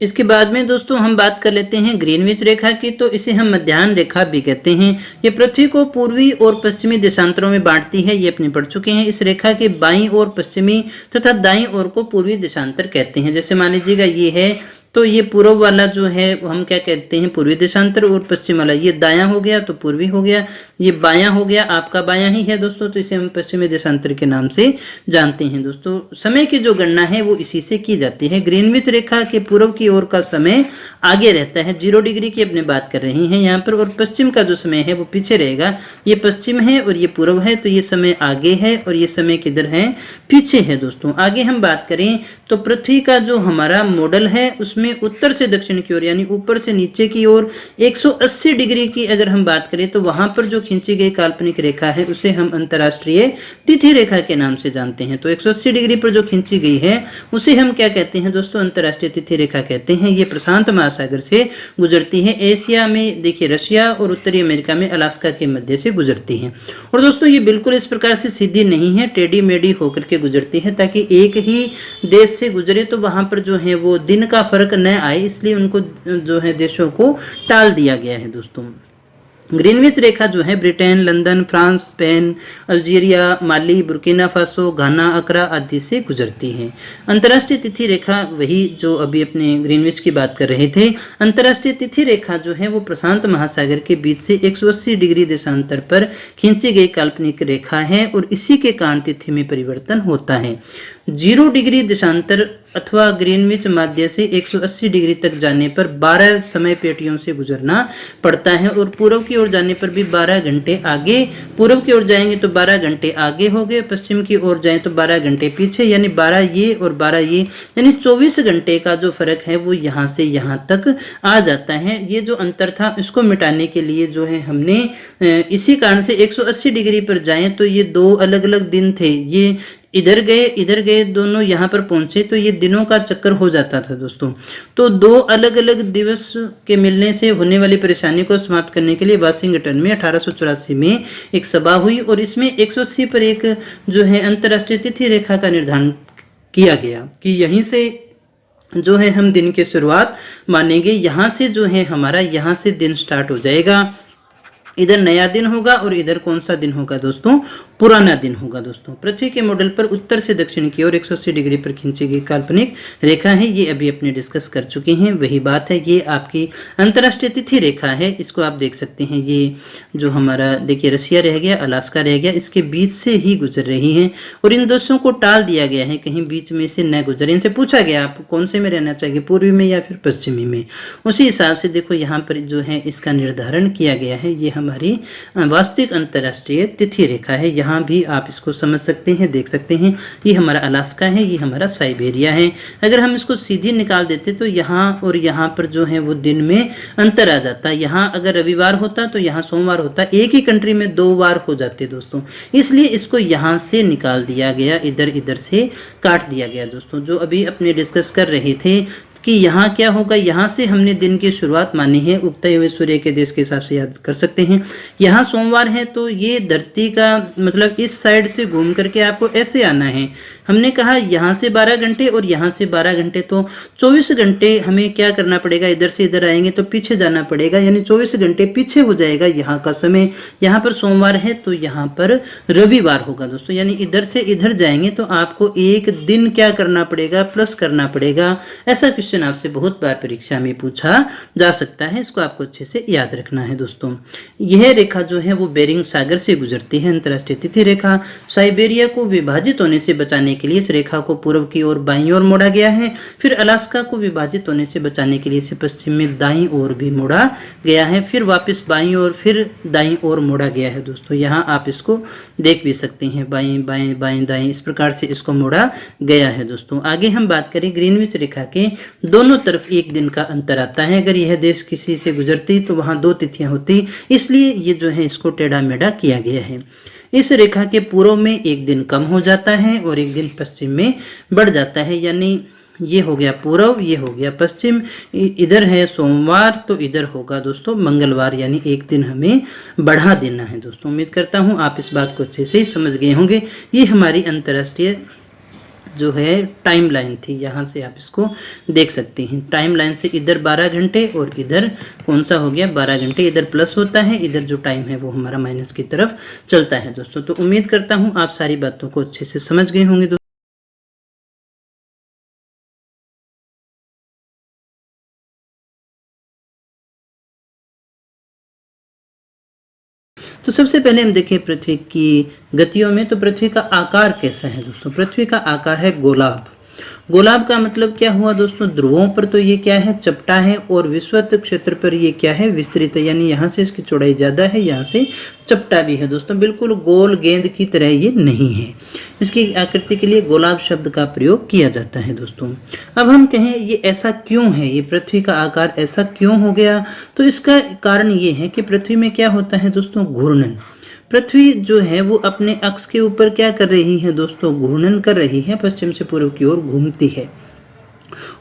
इसके बाद में दोस्तों हम बात कर लेते हैं ग्रीनविच रेखा की। तो इसे हम मध्याह्न रेखा भी कहते हैं। ये पृथ्वी को पूर्वी और पश्चिमी देशांतरों में बांटती है, ये अपने पढ़ चुके हैं। इस रेखा के बाईं ओर पश्चिमी तथा दाईं ओर को पूर्वी देशांतर कहते हैं। जैसे मान लीजिएगा ये है, तो ये पूर्व वाला जो है हम क्या कहते हैं, पूर्वी देशांतर, और पश्चिम वाला ये दायां हो गया तो पूर्वी हो गया, ये बायां हो गया, आपका बायां ही है दोस्तों, तो इसे हम पश्चिमी देशांतर के नाम से जानते हैं दोस्तों। समय की जो गणना है वो इसी से की जाती है। ग्रीनविच रेखा के पूर्व की ओर का समय आगे रहता है, 0 डिग्री की अपने बात कर रहे हैं यहाँ पर, और पश्चिम का जो समय है वो पीछे रहेगा। ये पश्चिम है और ये पूर्व है, तो ये समय आगे है और ये समय किधर है, पीछे है दोस्तों। आगे हम बात करें तो पृथ्वी का जो हमारा मॉडल है उसमें उत्तर से दक्षिण की ओर, यानी ऊपर से नीचे की ओर 180 डिग्री की अगर हम बात करें तो वहां पर जो खींची गई काल्पनिक रेखा है उसे हम अंतरराष्ट्रीय तिथि रेखा के नाम से जानते हैं। तो 180 डिग्री पर जो खींची गई है उसे हम क्या कहते हैं दोस्तों, अंतरराष्ट्रीय तिथि रेखा कहते हैं। ये प्रशांत महासागर से गुजरती है, एशिया में देखिए रशिया और उत्तरी अमेरिका में अलास्का के मध्य से गुजरती है। और दोस्तों ये बिल्कुल इस प्रकार से सीधी नहीं है, टेढ़ी मेढ़ी होकर के गुजरती है, ताकि एक ही देश से गुजरे तो वहां पर जो है वो दिन का फर्क न आए, इसलिए उनको जो है देशों को टाल दिया गया है दोस्तों। ग्रीनविच रेखा जो है Britain, London, France, Spain, Algeria, Mali, Burkina Faso, Ghana, Accra आदि से गुजरती है। अंतर्राष्ट्रीय तिथि रेखा वही जो अभी अपने ग्रीनविच की बात कर रहे थे। अंतर्राष्ट्रीय तिथि रेखा जो है वो प्रशांत महासागर के बीच से 180 डिग्री देशांतर पर खींची गई काल्पनिक रेखा है और इसी के कारण तिथि में परिवर्तन होता है। 0 डिग्री देशांतर अथवा ग्रीनविच माध्य से 180 डिग्री तक जाने पर 12 समय पेटियों से गुजरना पड़ता है और पूर्व की ओर जाने पर भी 12 घंटे आगे, पूर्व की ओर जाएंगे तो 12 घंटे आगे हो गए, पश्चिम की ओर जाएं तो 12 घंटे पीछे, यानी 12 ये और 12 ये, यानी 24 घंटे का जो फर्क है वो यहाँ से यहाँ तक आ जाता है। ये जो अंतर था इसको मिटाने के लिए जो है हमने इसी कारण से 180 डिग्री पर जाएं तो ये दो अलग अलग दिन थे, ये इधर गए दोनों यहाँ पर पहुंचे तो ये दिनों का चक्कर हो जाता था दोस्तों। तो दो अलग अलग दिवस के मिलने से होने वाली परेशानी को समाप्त करने के लिए वाशिंगटन में 1884 में एक सभा हुई और इसमें 180 पर एक जो है अंतर्राष्ट्रीय तिथि रेखा का निर्धारण किया गया कि यहीं से जो है हम दिन की शुरुआत मानेंगे, यहाँ से जो है हमारा यहाँ से दिन स्टार्ट हो जाएगा, इधर नया दिन होगा और इधर कौन सा दिन होगा दोस्तों, पुराना दिन होगा दोस्तों। पृथ्वी के मॉडल पर उत्तर से दक्षिण की ओर 180 डिग्री पर खींची गई काल्पनिक रेखा है, ये अभी अपने डिस्कस कर चुके हैं, वही बात है। ये आपकी अंतर्राष्ट्रीय तिथि रेखा है, इसको आप देख सकते हैं। ये जो हमारा देखिए रसिया रह गया, अलास्का रह गया, इसके बीच से ही गुजर रही है और इन दोषों को टाल दिया गया है, कहीं बीच में से न गुजरे। इनसे पूछा गया आप कौन से में रहना चाहिए, पूर्वी में या फिर पश्चिमी में, उसी हिसाब से देखो यहाँ पर जो है इसका निर्धारण किया गया है। ये हमारी वास्तविक अंतर्राष्ट्रीय तिथि रेखा है, यहाँ भी आप इसको समझ सकते हैं, देख सकते हैं। ये हमारा अलास्का है, ये हमारा साइबेरिया है। अगर हम इसको सीधी निकाल देते तो यहाँ और यहाँ पर जो है वो दिन में अंतर आ जाता। यहाँ अगर रविवार होता तो यहाँ सोमवार होता, एक ही कंट्री में 2 बार हो जाते दोस्तों, इसलिए इसको यहाँ से निकाल दिया गया, इधर से काट दिया गया दोस्तों। जो अभी अपने डिस्कस कर रहे थे कि यहाँ क्या होगा, यहाँ से हमने दिन की शुरुआत मानी है, उगते हुए सूर्य के देश के हिसाब से याद कर सकते हैं। यहाँ सोमवार है तो ये धरती का मतलब इस साइड से घूम करके आपको ऐसे आना है। हमने कहा यहाँ से 12 घंटे और यहाँ से 12 घंटे, तो 24 घंटे हमें क्या करना पड़ेगा, इधर से इधर आएंगे तो पीछे जाना पड़ेगा, यानी 24 घंटे पीछे हो जाएगा यहाँ का समय। यहाँ पर सोमवार है तो यहाँ पर रविवार होगा दोस्तों, यानी इधर से इधर जाएंगे तो आपको एक दिन क्या करना पड़ेगा, प्लस करना पड़ेगा। ऐसा क्वेश्चन आपसे बहुत बार परीक्षा में पूछा जा सकता है, इसको आपको अच्छे से याद रखना है दोस्तों। यह रेखा जो है वो बेरिंग सागर से गुजरती है, अंतर्राष्ट्रीय तिथि रेखा। साइबेरिया को विभाजित होने से बचाने के लिए इस रेखा को पूर्व की ओर बाईं ओर मोड़ा गया है। फिर अलास्का को विभाजित होने से बचाने के लिए इसे पश्चिम में दाईं ओर भी मोड़ा गया है, फिर वापस बाईं ओर, फिर दाईं ओर मोड़ा गया है दोस्तों। यहाँ आप इसको देख भी सकते हैं, बाईं बाईं बाईं दाईं, इस प्रकार से इसको मोड़ा गया है दोस्तों। आगे हम बात करें, ग्रीनविच रेखा के दोनों तरफ एक दिन का अंतर आता है। अगर यह देश किसी से गुजरती तो वहां 2 तिथियां होती, इसलिए ये जो है इसको टेढ़ा मेढ़ा किया गया है। इस रेखा के पूर्व में एक दिन कम हो जाता है और एक दिन पश्चिम में बढ़ जाता है, यानी ये हो गया पूर्व, ये हो गया पश्चिम। इधर है सोमवार तो इधर होगा दोस्तों मंगलवार, यानी एक दिन हमें बढ़ा देना है दोस्तों। उम्मीद करता हूं आप इस बात को अच्छे से समझ गए होंगे। ये हमारी अंतर्राष्ट्रीय जो है टाइम लाइन थी, यहाँ से आप इसको देख सकते हैं। टाइम लाइन से इधर 12 घंटे और इधर कौन सा हो गया 12 घंटे, इधर प्लस होता है, इधर जो टाइम है वो हमारा माइनस की तरफ चलता है दोस्तों। तो उम्मीद करता हूँ आप सारी बातों को अच्छे से समझ गए होंगे। तो सबसे पहले हम देखें पृथ्वी की गतियों में, तो पृथ्वी का आकार कैसा है दोस्तों। पृथ्वी का आकार है गोलाभ। गोलाभ का मतलब क्या हुआ दोस्तों, ध्रुवों पर तो ये क्या है चपटा है और विषुवत क्षेत्र पर ये क्या है विस्तृत है, यानी यहाँ से इसकी चौड़ाई ज्यादा है, यहाँ से चपटा भी है दोस्तों। बिल्कुल गोल गेंद की तरह ये नहीं है। इसकी आकृति के लिए गोलाभ शब्द का प्रयोग किया जाता है दोस्तों। अब हम कहें ये ऐसा क्यों है, ये पृथ्वी का आकार ऐसा क्यों हो गया, तो इसका कारण ये है कि पृथ्वी में क्या होता है दोस्तों घूर्णन। पृथ्वी जो है वो अपने अक्ष के ऊपर क्या कर रही है दोस्तों, घूर्णन कर रही है, पश्चिम से पूर्व की ओर घूमती है।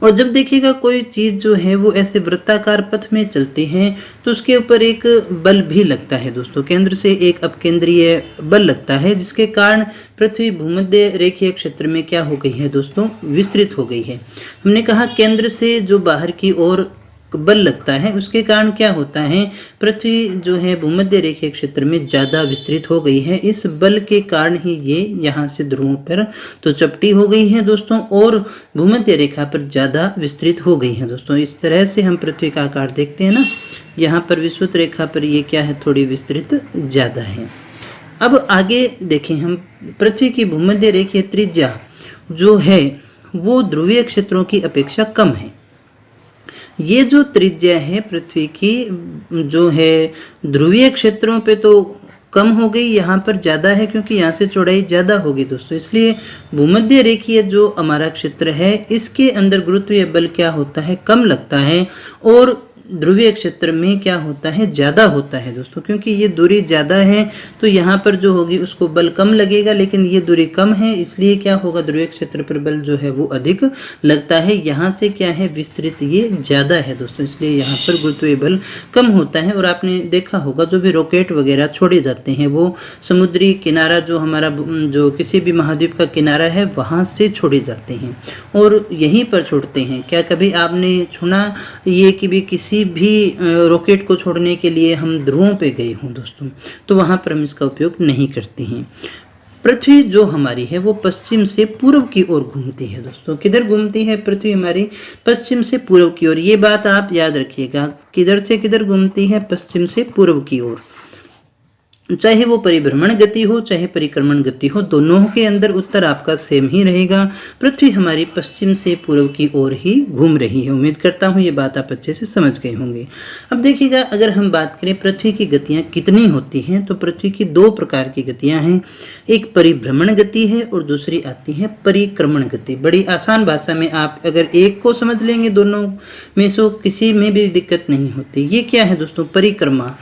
और जब देखिएगा कोई चीज जो है वो ऐसे वृत्ताकार पथ में चलती है तो उसके ऊपर एक बल भी लगता है दोस्तों, केंद्र से एक अपकेंद्रीय बल लगता है, जिसके कारण पृथ्वी भूमध्य रेखीय क्षेत्र में क्या हो गई है दोस्तों, विस्तृत हो गई है। हमने कहा केंद्र से जो बाहर की ओर बल लगता है उसके कारण क्या होता है, पृथ्वी जो है भूमध्य रेखीय क्षेत्र में ज्यादा विस्तृत हो गई है। इस बल के कारण ही ये यहाँ से ध्रुवों पर तो चपटी हो गई है दोस्तों और भूमध्य रेखा पर ज्यादा विस्तृत हो गई है दोस्तों। इस तरह से हम पृथ्वी का आकार देखते हैं ना, यहाँ पर विषुवत रेखा पर ये क्या है थोड़ी विस्तृत ज्यादा है। अब आगे देखें हम, पृथ्वी की भूमध्य रेखीय त्रिज्या जो है वो ध्रुवीय क्षेत्रों की अपेक्षा कम है। ये जो त्रिज्या है पृथ्वी की जो है ध्रुवीय क्षेत्रों पे तो कम हो गई, यहाँ पर ज़्यादा है क्योंकि यहाँ से चौड़ाई ज़्यादा होगी दोस्तों। इसलिए भूमध्य रेखीय जो हमारा क्षेत्र है इसके अंदर गुरुत्वीय बल क्या होता है, कम लगता है, और ध्रुवीय क्षेत्र में क्या होता है, ज़्यादा होता है दोस्तों। क्योंकि ये दूरी ज़्यादा है तो यहाँ पर जो होगी उसको बल कम लगेगा, लेकिन ये दूरी कम है इसलिए क्या होगा, ध्रुवीय क्षेत्र पर बल जो है वो अधिक लगता है। यहाँ से क्या है, विस्तृत ये ज़्यादा है दोस्तों, इसलिए यहाँ पर गुरुत्वीय बल कम होता है। और आपने देखा होगा जो भी रॉकेट वगैरह छोड़े जाते हैं वो समुद्री किनारा जो हमारा जो किसी भी महाद्वीप का किनारा है वहाँ से छोड़े जाते हैं और यहीं पर छोड़ते हैं। क्या कभी आपने सुना ये कि भी किसी भी रॉकेट को छोड़ने के लिए हम ध्रुवों पे गए हों दोस्तों, तो वहां पर हम इसका उपयोग नहीं करते हैं। पृथ्वी जो हमारी है वो पश्चिम से पूर्व की ओर घूमती है दोस्तों। किधर घूमती है पृथ्वी हमारी, पश्चिम से पूर्व की ओर। ये बात आप याद रखिएगा, किधर से किधर घूमती है, पश्चिम से पूर्व की ओर। चाहे वो परिभ्रमण गति हो चाहे परिक्रमण गति हो, दोनों के अंदर उत्तर आपका सेम ही रहेगा। पृथ्वी हमारी पश्चिम से पूर्व की ओर ही घूम रही है। उम्मीद करता हूँ ये बात आप अच्छे से समझ गए होंगे। अब देखिएगा, अगर हम बात करें पृथ्वी की गतियाँ कितनी होती हैं, तो पृथ्वी की दो प्रकार की गतियाँ हैं। एक परिभ्रमण गति है और दूसरी आती है परिक्रमण गति। बड़ी आसान भाषा में आप अगर एक को समझ लेंगे दोनों में से किसी में भी दिक्कत नहीं होती। ये क्या है दोस्तों, परिक्रमा।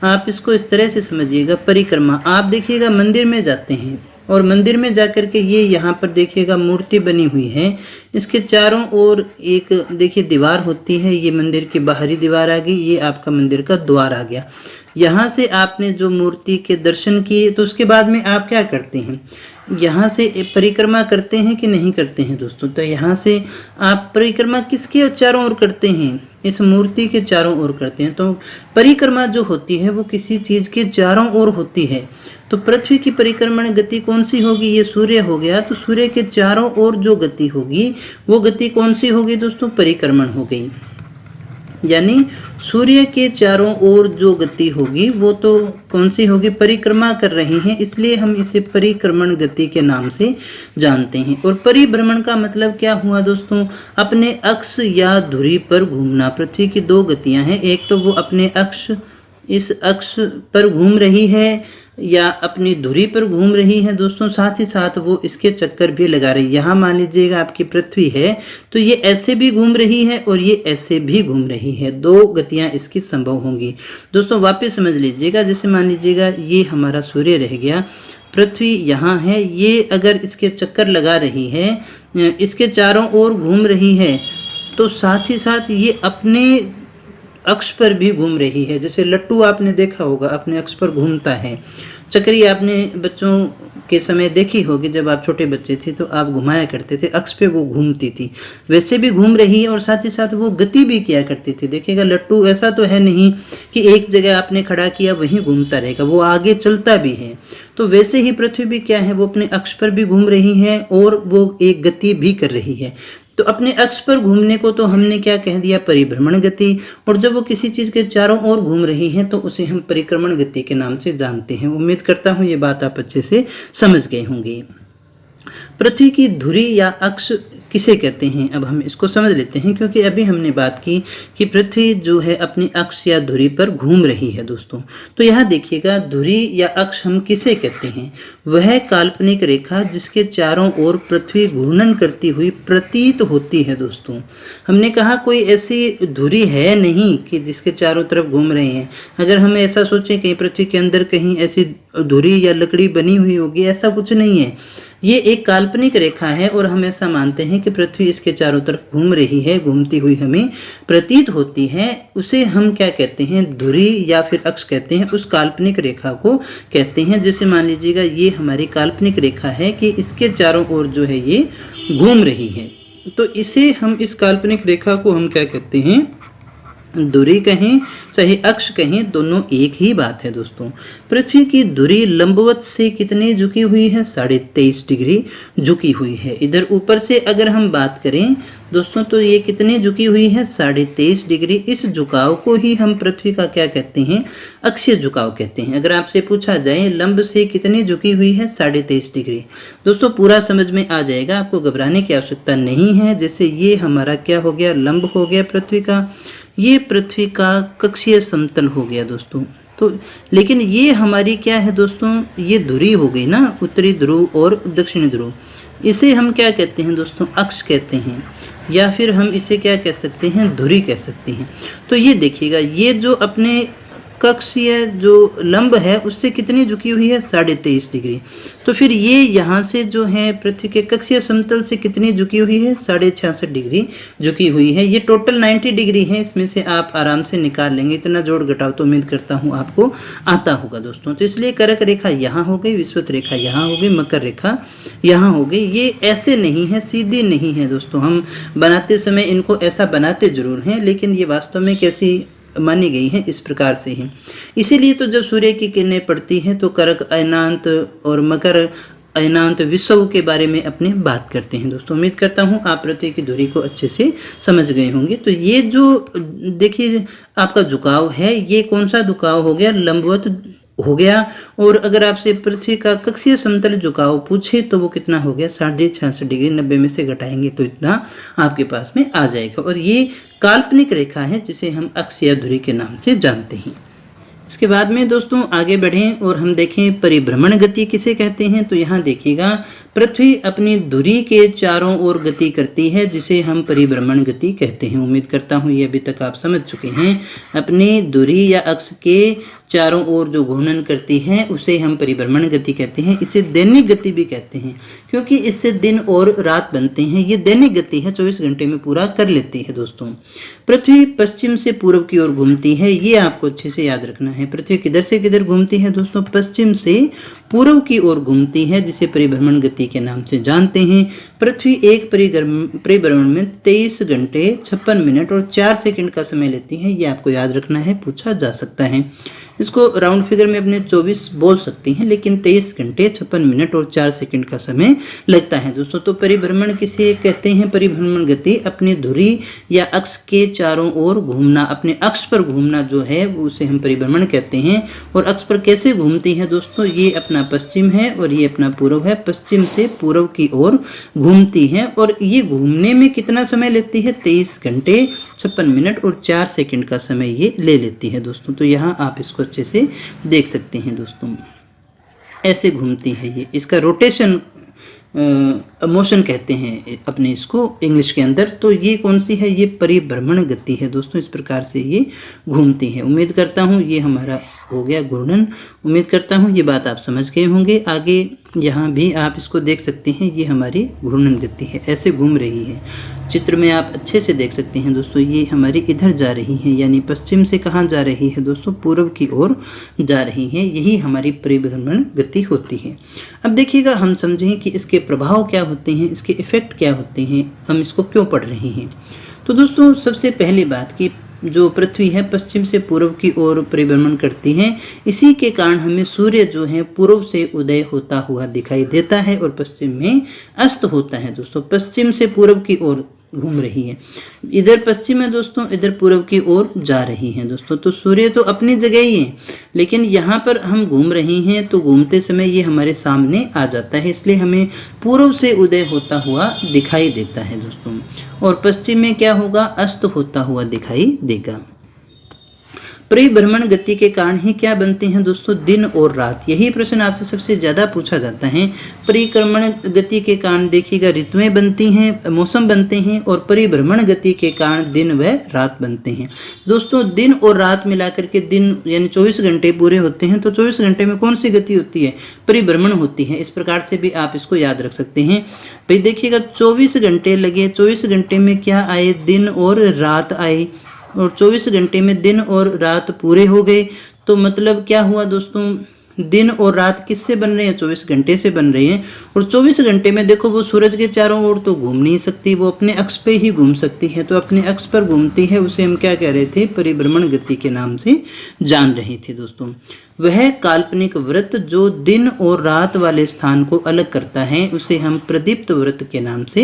आप इसको इस तरह से समझिएगा, परिक्रमा। आप देखिएगा मंदिर में जाते हैं और मंदिर में जाकर के ये यहाँ पर देखिएगा मूर्ति बनी हुई है, इसके चारों ओर एक देखिए दीवार होती है। ये मंदिर की बाहरी दीवार आ गई, ये आपका मंदिर का द्वार आ गया। यहाँ से आपने जो मूर्ति के दर्शन किए तो उसके बाद में आप क्या करते हैं, यहाँ से परिक्रमा करते हैं कि नहीं करते हैं दोस्तों। तो यहाँ से आप परिक्रमा किसके चारों ओर करते हैं, इस मूर्ति के चारों ओर करते हैं। तो परिक्रमा जो होती है वो किसी चीज के चारों ओर होती है। तो पृथ्वी की परिक्रमण गति कौन सी होगी, ये सूर्य हो गया, तो सूर्य के चारों ओर जो गति होगी वो गति कौन सी होगी दोस्तों, परिक्रमण हो गई। यानी सूर्य के चारों ओर जो गति होगी वो तो कौन सी होगी, परिक्रमा कर रही है, इसलिए हम इसे परिक्रमण गति के नाम से जानते हैं। और परिभ्रमण का मतलब क्या हुआ दोस्तों, अपने अक्ष या धुरी पर घूमना। पृथ्वी की दो गतियां हैं, एक तो वो अपने अक्ष, इस अक्ष पर घूम रही है या अपनी धुरी पर घूम रही है दोस्तों, साथ ही साथ वो इसके चक्कर भी लगा रही है। यहाँ मान लीजिएगा आपकी पृथ्वी है तो ये ऐसे भी घूम रही है और ये ऐसे भी घूम रही है, दो गतियाँ इसकी संभव होंगी दोस्तों। वापस समझ लीजिएगा, जैसे मान लीजिएगा ये हमारा सूर्य रह गया, पृथ्वी यहाँ है, ये अगर इसके चक्कर लगा रही है, इसके चारों ओर घूम रही है, तो साथ ही साथ ये अपने अक्ष पर भी घूम रही है। जैसे लट्टू आपने देखा होगा अपने अक्ष पर घूमता है। चक्री आपने बच्चों के समय देखी होगी, जब आप छोटे बच्चे थे तो आप घुमाया करते थे, अक्ष पे वो घूमती थी, वैसे भी घूम रही है और साथ ही साथ वो गति भी किया करती थी। देखिएगा लट्टू ऐसा तो है नहीं कि एक जगह आपने खड़ा किया वहीं घूमता रहेगा, वो आगे चलता भी है। तो वैसे ही पृथ्वी भी क्या है, वो अपने अक्ष पर भी घूम रही है और वो एक गति भी कर रही है। तो अपने अक्ष पर घूमने को तो हमने क्या कह दिया, परिभ्रमण गति। और जब वो किसी चीज के चारों ओर घूम रही है तो उसे हम परिक्रमण गति के नाम से जानते हैं। उम्मीद करता हूं ये बात आप अच्छे से समझ गए होंगे। पृथ्वी की धुरी या अक्ष किसे कहते हैं, अब हम इसको समझ लेते हैं, क्योंकि अभी हमने बात की कि पृथ्वी जो है अपनी अक्ष या धुरी पर घूम रही है दोस्तों। तो यहाँ देखिएगा, धुरी या अक्ष हम किसे कहते हैं, वह काल्पनिक रेखा जिसके चारों ओर पृथ्वी घूर्णन करती हुई प्रतीत होती है दोस्तों। हमने कहा कोई ऐसी धुरी है नहीं कि जिसके चारों तरफ घूम रहे हैं। अगर हम ऐसा सोचें कि पृथ्वी के अंदर कहीं ऐसी धुरी या लकड़ी बनी हुई होगी, ऐसा कुछ नहीं है। ये एक काल्पनिक रेखा है और हम ऐसा मानते हैं कि पृथ्वी इसके चारों तरफ घूम रही है, घूमती हुई हमें प्रतीत होती है। उसे हम क्या कहते हैं, धुरी या फिर अक्ष कहते हैं। उस काल्पनिक रेखा को कहते हैं, जैसे मान लीजिएगा ये हमारी काल्पनिक रेखा है कि इसके चारों ओर जो है ये घूम रही है, तो इसे हम, इस काल्पनिक रेखा को हम क्या कहते हैं, दूरी कहें चाहे अक्ष कहें, दोनों एक ही बात है दोस्तों। पृथ्वी की दूरी लंबवत से कितनी झुकी हुई है? 23.5 डिग्री झुकी हुई है। इधर ऊपर से अगर हम बात करें दोस्तों तो ये कितनी झुकी हुई है? 23.5 डिग्री। इस झुकाव को ही हम पृथ्वी का क्या कहते हैं? अक्षीय झुकाव कहते हैं। अगर आपसे पूछा जाए लंब से कितनी झुकी हुई है? 23.5 डिग्री। दोस्तों पूरा समझ में आ जाएगा, आपको घबराने की आवश्यकता नहीं है। जैसे ये हमारा क्या हो गया? लंब हो गया पृथ्वी का, ये पृथ्वी का कक्षीय समतल हो गया दोस्तों। तो लेकिन ये हमारी क्या है दोस्तों? ये धुरी हो गई ना, उत्तरी ध्रुव और दक्षिणी ध्रुव। इसे हम क्या कहते हैं दोस्तों? अक्ष कहते हैं, या फिर हम इसे क्या कह सकते हैं? धुरी कह सकते हैं। तो ये देखिएगा, ये जो अपने कक्षीय जो लंब है उससे कितनी झुकी हुई है? 23.5 डिग्री। तो फिर ये यहाँ से जो है पृथ्वी के कक्षीय समतल से कितनी झुकी हुई है? 66.5 डिग्री झुकी हुई है। ये टोटल 90 डिग्री है, इसमें से आप आराम से निकाल लेंगे। इतना जोड़ घटाव तो उम्मीद करता हूँ आपको आता होगा दोस्तों। तो इसलिए कर्क रेखा यहाँ हो गई, विषुवत रेखा यहाँ हो गई, मकर रेखा यहाँ हो गई। ये ऐसे नहीं है, सीधी नहीं है दोस्तों। हम बनाते समय इनको ऐसा बनाते जरूर हैं, लेकिन ये वास्तव में कैसी मानी गई है? इस प्रकार से ही। इसीलिए तो जब सूर्य की किरणें पड़ती हैं तो कर्क अयनांत और मकर अयनांत विषुव के बारे में अपने बात करते हैं दोस्तों। उम्मीद करता हूं आप पृथ्वी की धुरी को अच्छे से समझ गए होंगे। तो ये जो देखिए आपका झुकाव है, ये कौन सा झुकाव हो गया? लंबवत हो गया। और अगर आपसे पृथ्वी का कक्षीय समतल झुकाव पूछे तो वो कितना हो गया? 66.5 डिग्री। 90 में से घटाएंगे तो इतना आपके पास में आ जाएगा। और ये काल्पनिक रेखा है जिसे हम अक्ष या धुरी के नाम से जानते हैं। इसके बाद में दोस्तों आगे बढ़ें और हम देखें परिभ्रमण गति किसे कहते हैं। तो यहाँ देखिएगा, पृथ्वी अपनी धुरी के चारों ओर गति करती है जिसे हम परिभ्रमण गति कहते हैं। उम्मीद करता हूँ ये अभी तक आप समझ चुके हैं। अपनी धुरी या अक्ष के चारों ओर जो घूर्णन करती है उसे हम परिभ्रमण गति कहते हैं। इसे दैनिक गति भी कहते हैं क्योंकि इससे दिन और रात बनते हैं। ये दैनिक गति है, 24 घंटे में पूरा कर लेती है दोस्तों। पृथ्वी पश्चिम से पूर्व की ओर घूमती है, ये आपको अच्छे से याद रखना है। पृथ्वी किधर से किधर घूमती है दोस्तों? पश्चिम से पूर्व की ओर घूमती है, जिसे परिभ्रमण गति के नाम से जानते हैं। पृथ्वी एक परिभ्रमण में 23 घंटे 56 मिनट और 4 सेकंड का समय लेती है। ये आपको याद रखना है, पूछा जा सकता है। इसको राउंड फिगर में अपने 24 बोल सकती हैं, लेकिन 23 घंटे 56 मिनट और 4 सेकंड का समय लगता है दोस्तों। तो परिभ्रमण किसे कहते हैं? परिभ्रमण गति अपनी धुरी या अक्ष के चारों ओर घूमना, अपने अक्ष पर घूमना जो है उसे हम परिभ्रमण कहते हैं। और अक्ष पर कैसे घूमती है दोस्तों? ये अपना पश्चिम है और ये अपना पूर्व है। पश्चिम से पूर्व की ओर घूमती है और ये घूमने में कितना समय लेती है? 23 घंटे 56 मिनट और 4 सेकंड का समय ये ले लेती है दोस्तों। तो यहाँ आप इसको अच्छे से देख सकते हैं दोस्तों, ऐसे घूमती है ये। इसका रोटेशन मोशन कहते हैं अपने इसको इंग्लिश के अंदर। तो ये कौन सी है? ये परिभ्रमण गति है दोस्तों। इस प्रकार से ये घूमती है। उम्मीद करता हूँ ये हमारा हो गया घूर्णन। उम्मीद करता हूँ ये बात आप समझ गए होंगे। आगे यहाँ भी आप इसको देख सकते हैं, ये हमारी घूर्णन गति है, ऐसे घूम रही है। चित्र में आप अच्छे से देख सकते हैं दोस्तों, ये हमारी इधर जा रही है, यानी पश्चिम से कहाँ जा रही है दोस्तों? पूर्व की ओर जा रही है। यही हमारी परिभ्रमण गति होती है। अब देखिएगा, हम समझें कि इसके प्रभाव क्या होते हैं, इसके इफेक्ट क्या होते हैं, हम इसको क्यों पढ़ रहे हैं। तो दोस्तों सबसे पहली बात कि जो पृथ्वी है पश्चिम से पूर्व की ओर परिभ्रमण करती है, इसी के कारण हमें सूर्य जो है पूर्व से उदय होता हुआ दिखाई देता है और पश्चिम में अस्त होता है दोस्तों। पश्चिम से पूर्व की ओर घूम रही है, इधर पश्चिम है दोस्तों, इधर पूर्व की ओर जा रही है दोस्तों। तो सूर्य तो अपनी जगह ही है, लेकिन यहाँ पर हम घूम रहे हैं तो घूमते समय ये हमारे सामने आ जाता है, इसलिए हमें पूर्व से उदय होता हुआ दिखाई देता है दोस्तों। और पश्चिम में क्या होगा? अस्त होता हुआ दिखाई देगा। परिभ्रमण गति के कारण ही क्या बनते हैं दोस्तों? दिन और रात। यही प्रश्न आपसे सबसे ज्यादा पूछा जाता है। परिक्रमण गति के कारण देखिएगा ऋतुएं बनती हैं, मौसम बनते हैं, और परिभ्रमण गति के कारण दिन व रात बनते हैं दोस्तों। दिन और रात मिलाकर के दिन यानी 24 घंटे पूरे होते हैं। तो 24 घंटे में कौन सी गति होती है? परिभ्रमण होती है। इस प्रकार से भी आप इसको याद रख सकते हैं। भाई देखिएगा 24 घंटे लगे, 24 घंटे में क्या आए? दिन और रात आए, और 24 घंटे में दिन और रात पूरे हो गए। तो मतलब क्या हुआ दोस्तों? दिन और रात किससे बन रहे हैं? 24 घंटे से बन रहे हैं। और 24 घंटे में देखो वो सूरज के चारों ओर तो घूम नहीं सकती, वो अपने अक्ष पे ही घूम सकती है। तो अपने अक्ष पर घूमती है, उसे हम क्या कह रहे थे? परिभ्रमण गति के नाम से जान रहे थे दोस्तों। वह काल्पनिक वृत्त जो दिन और रात वाले स्थान को अलग करता है उसे हम प्रदीप्त वृत्त के नाम से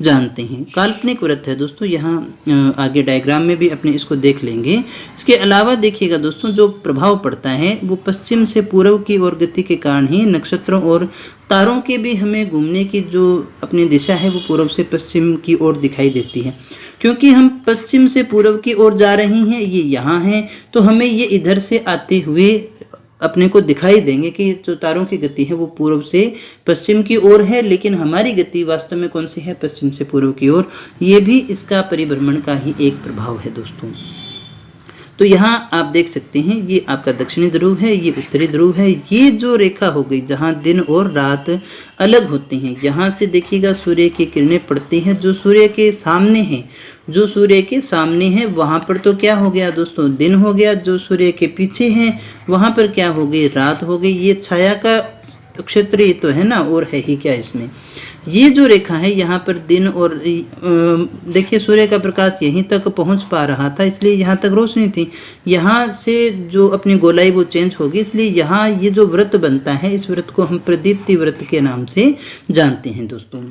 जानते हैं। काल्पनिक वृत्त है दोस्तों, यहाँ आगे डायग्राम में भी अपने इसको देख लेंगे। इसके अलावा देखिएगा दोस्तों, जो प्रभाव पड़ता है वो पश्चिम से पूर्व की ओर गति के कारण ही नक्षत्रों और तारों के भी हमें घूमने की जो अपनी दिशा है वो पूर्व से पश्चिम की ओर दिखाई देती है। क्योंकि हम पश्चिम से पूर्व की ओर जा रहे हैं, ये यहाँ है, तो हमें ये इधर से आते हुए अपने को दिखाई देंगे कि जो तारों की गति है वो पूर्व से पश्चिम की ओर है, लेकिन हमारी गति वास्तव में कौन सी है? पश्चिम से पूर्व की ओर। ये भी इसका परिभ्रमण का ही एक प्रभाव है दोस्तों। तो यहाँ आप देख सकते हैं, ये आपका दक्षिणी ध्रुव है, ये उत्तरी ध्रुव है। ये जो रेखा हो गई जहाँ दिन और रात अलग होती हैं, यहाँ से देखिएगा सूर्य की किरणें पड़ती हैं जो सूर्य के सामने है, जो सूर्य के सामने है वहां पर तो क्या हो गया दोस्तों? दिन हो गया। जो सूर्य के पीछे है वहां पर क्या हो गई? रात हो गई। ये छाया का क्षेत्र ही तो है ना, और है ही क्या इसमें? ये जो रेखा है यहाँ पर दिन और देखिए सूर्य का प्रकाश यहीं तक पहुंच पा रहा था, इसलिए यहाँ तक रोशनी थी। यहाँ से जो अपनी गोलाई वो चेंज होगी, इसलिए यहाँ ये जो वृत्त बनता है इस वृत्त को हम प्रदीप्ति वृत्त के नाम से जानते हैं दोस्तों।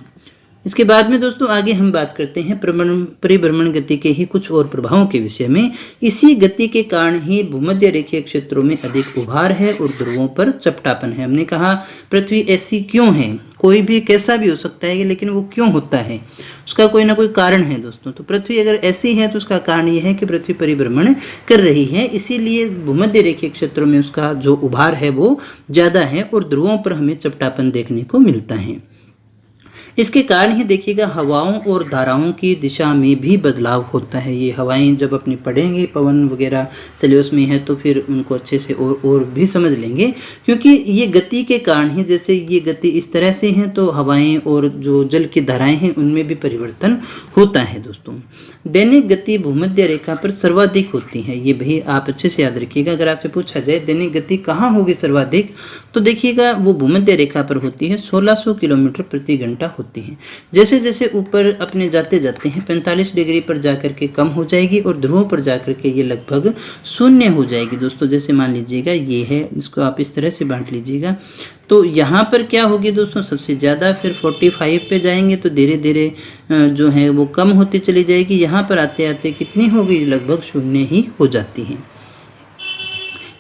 इसके बाद में दोस्तों आगे हम बात करते हैं परिभ्रमण गति के ही कुछ और प्रभावों के विषय में। इसी गति के कारण ही भूमध्य रेखीय क्षेत्रों में अधिक उभार है और ध्रुवों पर चपटापन है। हमने कहा पृथ्वी ऐसी क्यों है? कोई भी कैसा भी हो सकता है, लेकिन वो क्यों होता है उसका कोई ना कोई कारण है दोस्तों। तो पृथ्वी अगर ऐसी है तो उसका कारण ये है कि पृथ्वी परिभ्रमण कर रही है, इसीलिए भूमध्य रेखीय क्षेत्रों में उसका जो उभार है वो ज्यादा है और ध्रुवों पर हमें चपटापन देखने को मिलता है। इसके कारण ही देखिएगा हवाओं और धाराओं की दिशा में भी बदलाव होता है। ये हवाएं जब अपनी पढ़ेंगे, पवन वगैरह सिलेबस में है, तो फिर उनको अच्छे से और भी समझ लेंगे। क्योंकि ये गति के कारण ही, जैसे ये गति इस तरह से है तो हवाएं और जो जल की धाराएं हैं उनमें भी परिवर्तन होता है दोस्तों। दैनिक गति भूमध्य रेखा पर सर्वाधिक होती है, ये भी आप अच्छे से याद रखिएगा। अगर आपसे पूछा जाए दैनिक गति कहाँ होगी सर्वाधिक, तो देखिएगा वो भूमध्य रेखा पर होती है। 1600 किलोमीटर प्रति घंटा होती है। जैसे जैसे ऊपर अपने जाते जाते हैं 45 डिग्री पर जाकर के कम हो जाएगी और ध्रुवों पर जाकर के ये लगभग शून्य हो जाएगी दोस्तों। जैसे मान लीजिएगा ये है, इसको आप इस तरह से बांट लीजिएगा। तो यहाँ पर क्या होगी दोस्तों? सबसे ज़्यादा, फिर 45 पे जाएंगे तो धीरे धीरे जो है वो कम होती चली जाएगी। यहाँ पर आते आते कितनी होगी? लगभग शून्य ही हो जाती है।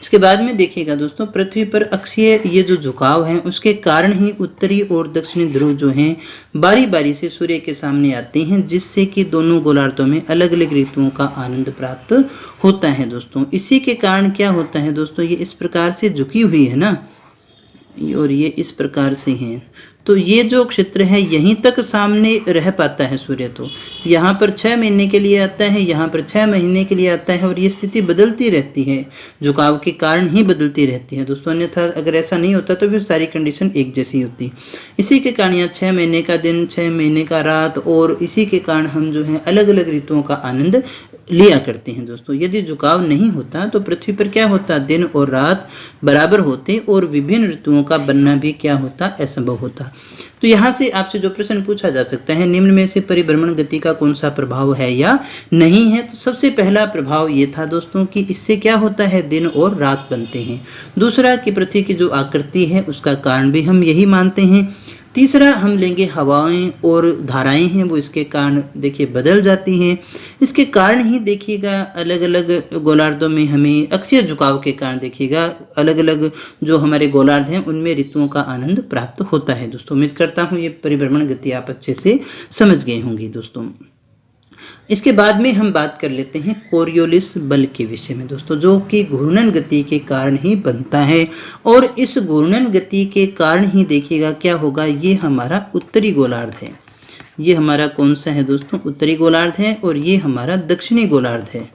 इसके बाद में देखिएगा दोस्तों, पृथ्वी पर अक्षीय ये जो झुकाव है उसके कारण ही उत्तरी और दक्षिणी ध्रुव जो हैं बारी बारी से सूर्य के सामने आते हैं, जिससे कि दोनों गोलार्धों में अलग अलग ऋतुओं का आनंद प्राप्त होता है दोस्तों। इसी के कारण क्या होता है दोस्तों, ये इस प्रकार से झुकी हुई है ना, और ये इस प्रकार से है, तो ये जो क्षेत्र है यहीं तक सामने रह पाता है सूर्य। तो यहाँ पर 6 महीने के लिए आता है, यहाँ पर 6 महीने के लिए आता है, और ये स्थिति बदलती रहती है, झुकाव के कारण ही बदलती रहती है दोस्तों। अन्यथा अगर ऐसा नहीं होता तो फिर सारी कंडीशन एक जैसी होती। इसी के कारण यहाँ 6 महीने का दिन, 6 महीने का रात, और इसी के कारण हम जो है अलग अलग ऋतुओं का आनंद लिया करते हैं दोस्तों। यदि झुकाव नहीं होता तो पृथ्वी पर क्या होता? दिन और रात बराबर होते और विभिन्न ऋतुओं का बनना भी क्या होता? असंभव होता। तो यहाँ से आपसे जो प्रश्न पूछा जा सकता है, निम्न में से परिभ्रमण गति का कौन सा प्रभाव है या नहीं है, तो सबसे पहला प्रभाव ये था दोस्तों कि इससे क्या होता है? दिन और रात बनते हैं। दूसरा कि पृथ्वी की जो आकृति है उसका कारण भी हम यही मानते हैं। तीसरा हम लेंगे हवाएं और धाराएं हैं वो इसके कारण देखिए बदल जाती हैं। इसके कारण ही देखिएगा अलग अलग गोलार्धों में हमें अक्षीय झुकाव के कारण देखिएगा अलग अलग जो हमारे गोलार्ध हैं उनमें ऋतुओं का आनंद प्राप्त होता है दोस्तों। उम्मीद करता हूँ ये परिभ्रमण गति आप अच्छे से समझ गए होंगे दोस्तों। इसके बाद में हम बात कर लेते हैं कोरियोलिस बल के विषय में दोस्तों, जो कि घूर्णन गति के कारण ही बनता है। और इस घूर्णन गति के कारण ही देखिएगा क्या होगा, ये हमारा उत्तरी गोलार्ध है। ये हमारा कौन सा है दोस्तों? उत्तरी गोलार्ध है, और ये हमारा दक्षिणी गोलार्ध है।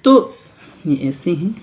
तो ये ऐसे हैं।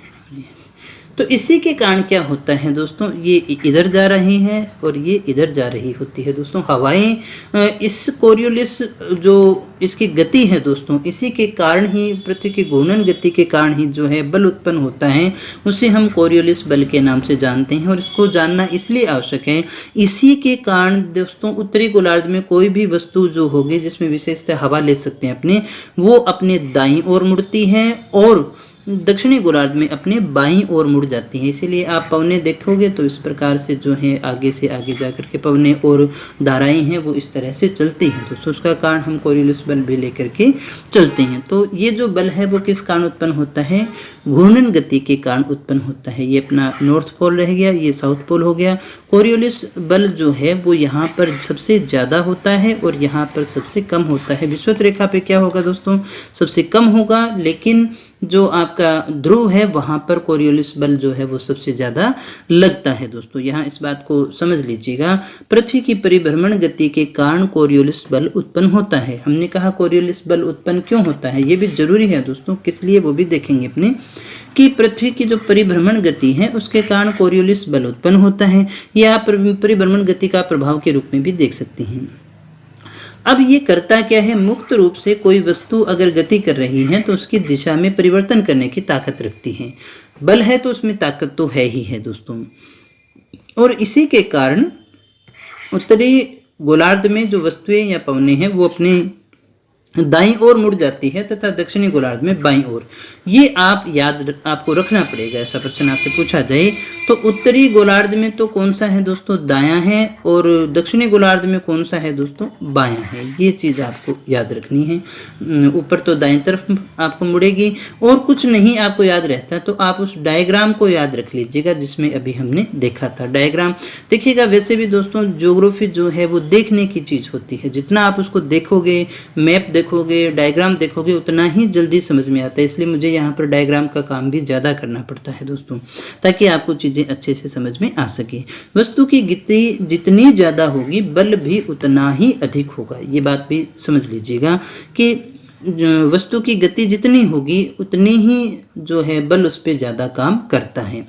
तो इसी के कारण क्या होता है दोस्तों, ये इधर जा रही हैं और ये इधर जा रही होती है दोस्तों। हवाएं इस कोरियोलिस जो इसकी गति है दोस्तों, इसी के कारण ही, पृथ्वी की घूर्णन गति के कारण ही जो है बल उत्पन्न होता है, उसे हम कोरियोलिस बल के नाम से जानते हैं। और इसको जानना इसलिए आवश्यक है, इसी के कारण दोस्तों उत्तरी गोलार्ध में कोई भी वस्तु जो होगी जिसमें विशेषतः हवा ले सकते हैं अपने, वो अपने दाईं ओर मुड़ती है और दक्षिणी गोलार्ध में अपने बाईं ओर मुड़ जाती है। इसीलिए आप पवने देखोगे तो इस प्रकार से जो है आगे से आगे जाकर के पवने और धाराएं हैं वो इस तरह से चलती हैं दोस्तों। उसका कारण हम कोरियोलिस बल भी लेकर के चलते हैं। तो ये जो बल है वो किस कारण उत्पन्न होता है, घूर्णन गति के कारण उत्पन्न होता है। ये अपना नॉर्थ पोल रह गया, ये साउथ पोल हो गया। कोरियोलिस बल जो है वो यहाँ पर सबसे ज्यादा होता है और यहाँ पर सबसे कम होता है। विषुवत रेखा पे क्या होगा दोस्तों, सबसे कम होगा, लेकिन जो आपका ध्रुव है वहां पर कोरियोलिस बल जो है वो सबसे ज्यादा लगता है दोस्तों। यहाँ इस बात को समझ लीजिएगा, पृथ्वी की परिभ्रमण गति के कारण कोरियोलिस बल उत्पन्न होता है। हमने कहा कोरियोलिस बल उत्पन्न क्यों होता है, ये भी जरूरी है दोस्तों, किस लिए वो भी देखेंगे अपने, कि पृथ्वी की जो परिभ्रमण गति है उसके कारण कोरियोलिस बल उत्पन्न होता है। यह आप परिभ्रमण गति का प्रभाव के रूप में भी देख सकते हैं। अब ये करता क्या है, मुक्त रूप से कोई वस्तु अगर गति कर रही है तो उसकी दिशा में परिवर्तन करने की ताकत रखती है। बल है तो उसमें ताकत तो है ही है दोस्तों। और इसी के कारण उत्तरी गोलार्ध में जो वस्तुएं या पवने हैं वो अपने दाईं ओर मुड़ जाती है तथा दक्षिणी गोलार्ध में बाईं ओर। ये आप आपको रखना पड़ेगा। ऐसा प्रश्न आपसे पूछा जाए तो उत्तरी गोलार्ध में तो कौन सा है दोस्तों, दायां है, और दक्षिणी गोलार्ध में कौन सा है दोस्तों, बायां है। ये चीज आपको याद रखनी है। ऊपर तो दाईं तरफ आपको मुड़ेगी और कुछ नहीं आपको याद रहता तो आप उस डायग्राम को याद रख लीजिएगा जिसमें अभी हमने देखा था। डायग्राम देखिएगा। वैसे भी दोस्तों ज्योग्राफी जो है वो देखने की चीज होती है। जितना आप उसको देखोगे, मैप देखोगे, डायग्राम देखोगे, उतना ही जल्दी समझ में आता है। इसलिए मुझे यहाँ पर डायग्राम का काम भी ज्यादा करना पड़ता है दोस्तों, ताकि आपको चीजें अच्छे से समझ में आ सके। वस्तु की गति जितनी ज्यादा होगी बल भी उतना ही अधिक होगा। ये बात भी समझ लीजिएगा कि वस्तु की गति जितनी होगी उतनी ही जो है बल उस पर ज्यादा काम करता है।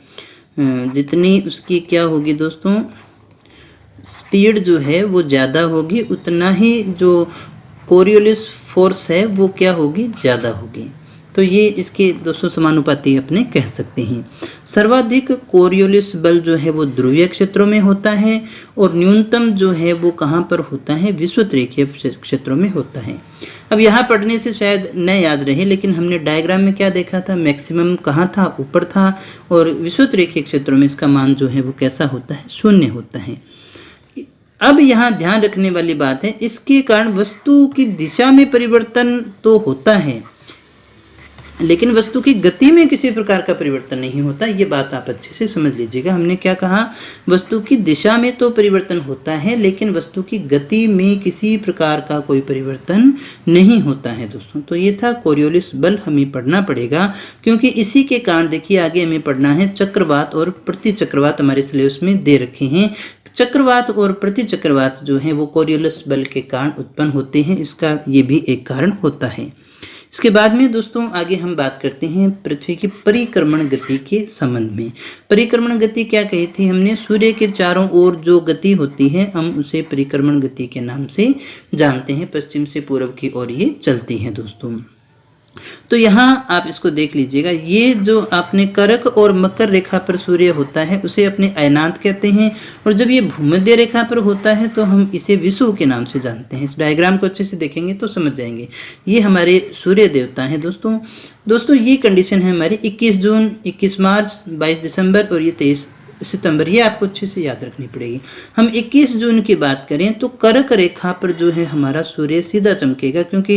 जितनी उसकी क्या होगी दोस्तों, स्पीड जो है वो ज्यादा होगी, उतना ही जो कोरियोलिस फोर्स है वो क्या होगी, ज्यादा होगी। तो ये इसके दोस्तों समानुपाती अपने कह सकते हैं। सर्वाधिक कोरियोलिस बल जो है वो ध्रुवीय क्षेत्रों में होता है और न्यूनतम जो है वो कहाँ पर होता है, विषुवत रेखीय क्षेत्रों में होता है। अब यहाँ पढ़ने से शायद न याद रहे, लेकिन हमने डायग्राम में क्या देखा था, मैक्सिमम कहाँ था, ऊपर था, और विषुवत रेखीय क्षेत्रों में इसका मान जो है वो कैसा होता है, 0 होता है। अब यहाँ ध्यान रखने वाली बात है, इसके कारण वस्तु की दिशा में परिवर्तन तो होता है लेकिन वस्तु की गति में किसी प्रकार का परिवर्तन नहीं होता। ये बात आप अच्छे से समझ लीजिएगा। हमने क्या कहा, वस्तु की दिशा में तो परिवर्तन होता है लेकिन वस्तु की गति में किसी प्रकार का कोई परिवर्तन नहीं होता है दोस्तों। तो ये था कोरियोलिस बल, हमें पढ़ना पड़ेगा क्योंकि इसी के कारण देखिए आगे हमें पढ़ना है चक्रवात और प्रतिचक्रवात, हमारे सिलेबस में दे रखे हैं। चक्रवात और प्रतिचक्रवात जो है वो कोरियोलिस बल के कारण उत्पन्न होते हैं, इसका ये भी एक कारण होता है। इसके बाद में दोस्तों आगे हम बात करते हैं पृथ्वी की परिक्रमण गति के संबंध में। परिक्रमण गति क्या कही थी हमने, सूर्य के चारों ओर जो गति होती है हम उसे परिक्रमण गति के नाम से जानते हैं। पश्चिम से पूर्व की ओर ये चलती है दोस्तों। तो यहाँ आप इसको देख लीजिएगा, ये जो आपने करक और मकर रेखा पर सूर्य होता है उसे अपने अयनांत कहते हैं, और जब ये भूमध्य रेखा पर होता है तो हम इसे विषुव के नाम से जानते हैं। इस डायग्राम को अच्छे से देखेंगे तो समझ जाएंगे। ये हमारे सूर्य देवता हैं दोस्तों। ये कंडीशन है हमारी 21 जून, 21 मार्च, 22 दिसंबर और ये 23 सितंबर। ये आपको अच्छे से याद रखनी पड़ेगी। हम 21 जून की बात करें तो करक रेखा पर जो है हमारा सूर्य सीधा चमकेगा, क्योंकि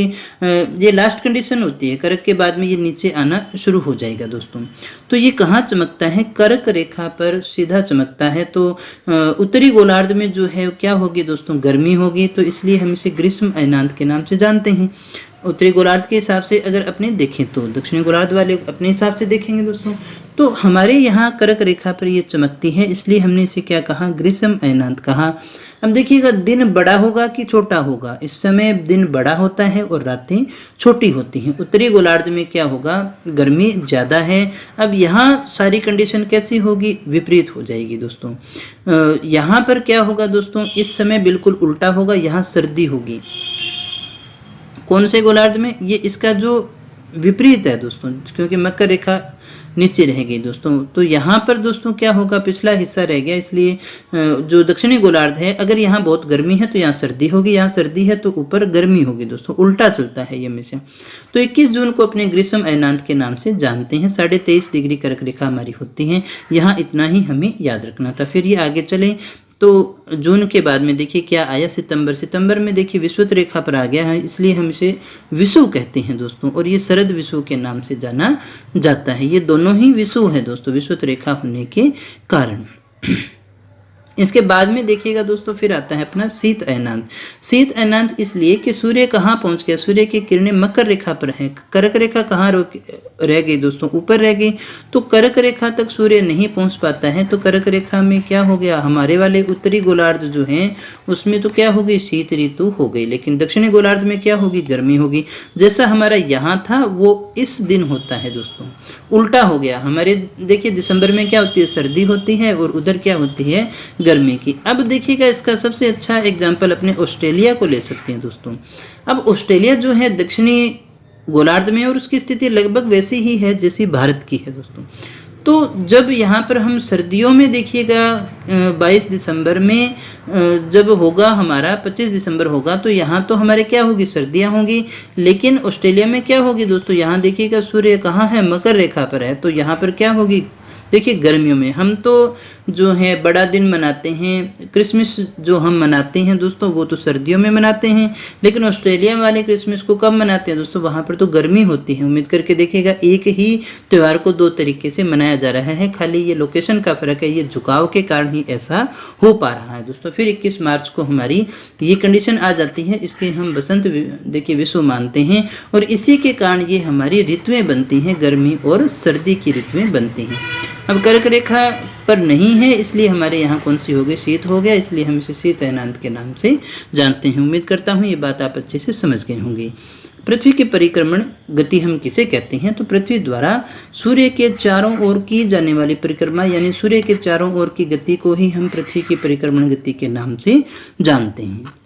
ये लास्ट कंडीशन होती है, करक के बाद में ये नीचे आना शुरू हो जाएगा दोस्तों। तो ये कहाँ चमकता है, करक रेखा पर सीधा चमकता है। तो उत्तरी गोलार्ध में जो है क्या होगी दोस्तों, गर्मी होगी, तो इसलिए हम इसे ग्रीष्म अयनांत के नाम से जानते हैं। उत्तरी गोलार्ध के हिसाब से अगर अपने देखें तो दक्षिणी गोलार्ध वाले अपने हिसाब से देखेंगे दोस्तों, तो हमारे यहाँ कर्क रेखा पर ये चमकती है, इसलिए हमने इसे क्या कहा, ग्रीष्म अयनांत कहा। अब देखिएगा दिन बड़ा होगा कि छोटा होगा, इस समय दिन बड़ा होता है और रातें छोटी होती हैं। उत्तरी गोलार्ध में क्या होगा, गर्मी ज़्यादा है। अब यहाँ सारी कंडीशन कैसी होगी, विपरीत हो जाएगी दोस्तों। यहाँ पर क्या होगा दोस्तों, इस समय बिल्कुल उल्टा होगा, यहाँ सर्दी होगी। कौन से गोलार्ध में, ये इसका जो विपरीत है दोस्तों, क्योंकि मकर रेखा नीचे रहेगी दोस्तों। तो यहाँ पर दोस्तों क्या होगा, पिछला हिस्सा रह गया, इसलिए जो दक्षिणी गोलार्ध है, अगर यहाँ बहुत गर्मी है तो यहाँ सर्दी होगी, यहाँ सर्दी है तो ऊपर गर्मी होगी दोस्तों, उल्टा चलता है ये हमेशा। तो 21 जून को अपने ग्रीष्म अयनांत के नाम से जानते हैं। 23.5 डिग्री कर्क रेखा हमारी होती है, यहाँ इतना ही हमें याद रखना था। फिर ये आगे चले तो जून के बाद में देखिए क्या आया, सितंबर में देखिए विषुवत रेखा पर आ गया है, इसलिए हम इसे विषुव कहते हैं दोस्तों, और ये शरद विषुव के नाम से जाना जाता है। ये दोनों ही विषुव है दोस्तों, विषुवत रेखा होने के कारण। इसके बाद में देखिएगा दोस्तों फिर आता है अपना शीत अयनांत। शीत अयनांत इसलिए कि सूर्य कहाँ पहुंच गया, सूर्य की किरणें मकर रेखा पर है, कर्क रेखा कहाँ रह गई दोस्तों, ऊपर रह गई, तो कर्क रेखा तक सूर्य नहीं पहुंच पाता है। तो कर्क रेखा में क्या हो गया, हमारे वाले उत्तरी गोलार्ध जो है उसमें तो क्या हो गई, शीत ऋतु हो गई, लेकिन दक्षिणी गोलार्ध में क्या होगी, गर्मी होगी। जैसा हमारा यहाँ था वो इस दिन होता है दोस्तों, उल्टा हो गया। हमारे देखिए दिसंबर में क्या होती है, सर्दी होती है, और उधर क्या होती है, गर्मी की। अब देखिएगा इसका सबसे अच्छा एग्जाम्पल अपने ऑस्ट्रेलिया को ले सकते हैं दोस्तों। अब ऑस्ट्रेलिया जो है दक्षिणी गोलार्ध में, और उसकी स्थिति लगभग वैसी ही है जैसी भारत की है दोस्तों। तो जब यहाँ पर हम सर्दियों में देखिएगा 22 दिसंबर में जब होगा हमारा 25 दिसंबर होगा, तो यहाँ तो हमारे क्या होगी, सर्दियाँ होंगी, लेकिन ऑस्ट्रेलिया में क्या होगी दोस्तों, यहाँ देखिएगा सूर्य कहाँ है, मकर रेखा पर है, तो यहाँ पर क्या होगी, देखिए गर्मियों में हम तो जो है बड़ा दिन मनाते हैं, क्रिसमस जो हम मनाते हैं दोस्तों वो तो सर्दियों में मनाते हैं, लेकिन ऑस्ट्रेलिया वाले क्रिसमस को कब मनाते हैं दोस्तों, वहाँ पर तो गर्मी होती है। उम्मीद करके देखिएगा एक ही त्यौहार को दो तरीके से मनाया जा रहा है, खाली ये लोकेशन का फर्क है, ये झुकाव के कारण ही ऐसा हो पा रहा है दोस्तों। फिर 21 मार्च को हमारी ये कंडीशन आ जाती है, इसलिए हम बसंत देखिए विषु मानते हैं, और इसी के कारण ये हमारी ऋतुएं बनती हैं, गर्मी और सर्दी की ऋतुएं बनती हैं। अब कर्क रेखा पर नहीं है, इसलिए हमारे यहाँ कौन सी हो गई, शीत हो गया, इसलिए हम इसे शीत अयनांत के नाम से जानते हैं। उम्मीद करता हूँ ये बात आप अच्छे से समझ गए होंगे। पृथ्वी के परिक्रमण गति हम किसे कहते हैं, तो पृथ्वी द्वारा सूर्य के चारों ओर की जाने वाली परिक्रमा, यानी सूर्य के चारों ओर की गति को ही हम पृथ्वी की परिक्रमण गति के नाम से जानते हैं।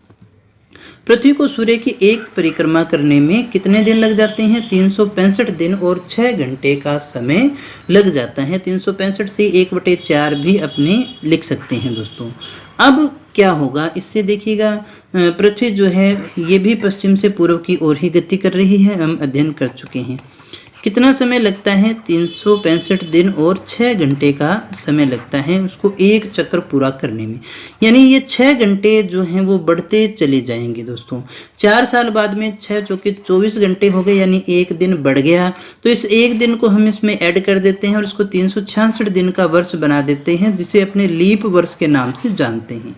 पृथ्वी को सूर्य की एक परिक्रमा करने में कितने दिन लग जाते हैं, 365 दिन और 6 घंटे का समय लग जाता है। 365 से 1/4 भी अपने लिख सकते हैं दोस्तों। अब क्या होगा, इससे देखिएगा पृथ्वी जो है ये भी पश्चिम से पूर्व की ओर ही गति कर रही है, हम अध्ययन कर चुके हैं। कितना समय लगता है, 365 दिन और 6 घंटे का समय लगता है उसको एक चक्र पूरा करने में, यानी ये 6 घंटे जो हैं वो बढ़ते चले जाएंगे दोस्तों। 4 साल बाद में 6 चौके 24 घंटे हो गए, यानी एक दिन बढ़ गया, तो इस एक दिन को हम इसमें ऐड कर देते हैं और इसको 366 दिन का वर्ष बना देते हैं, जिसे अपने लीप वर्ष के नाम से जानते हैं।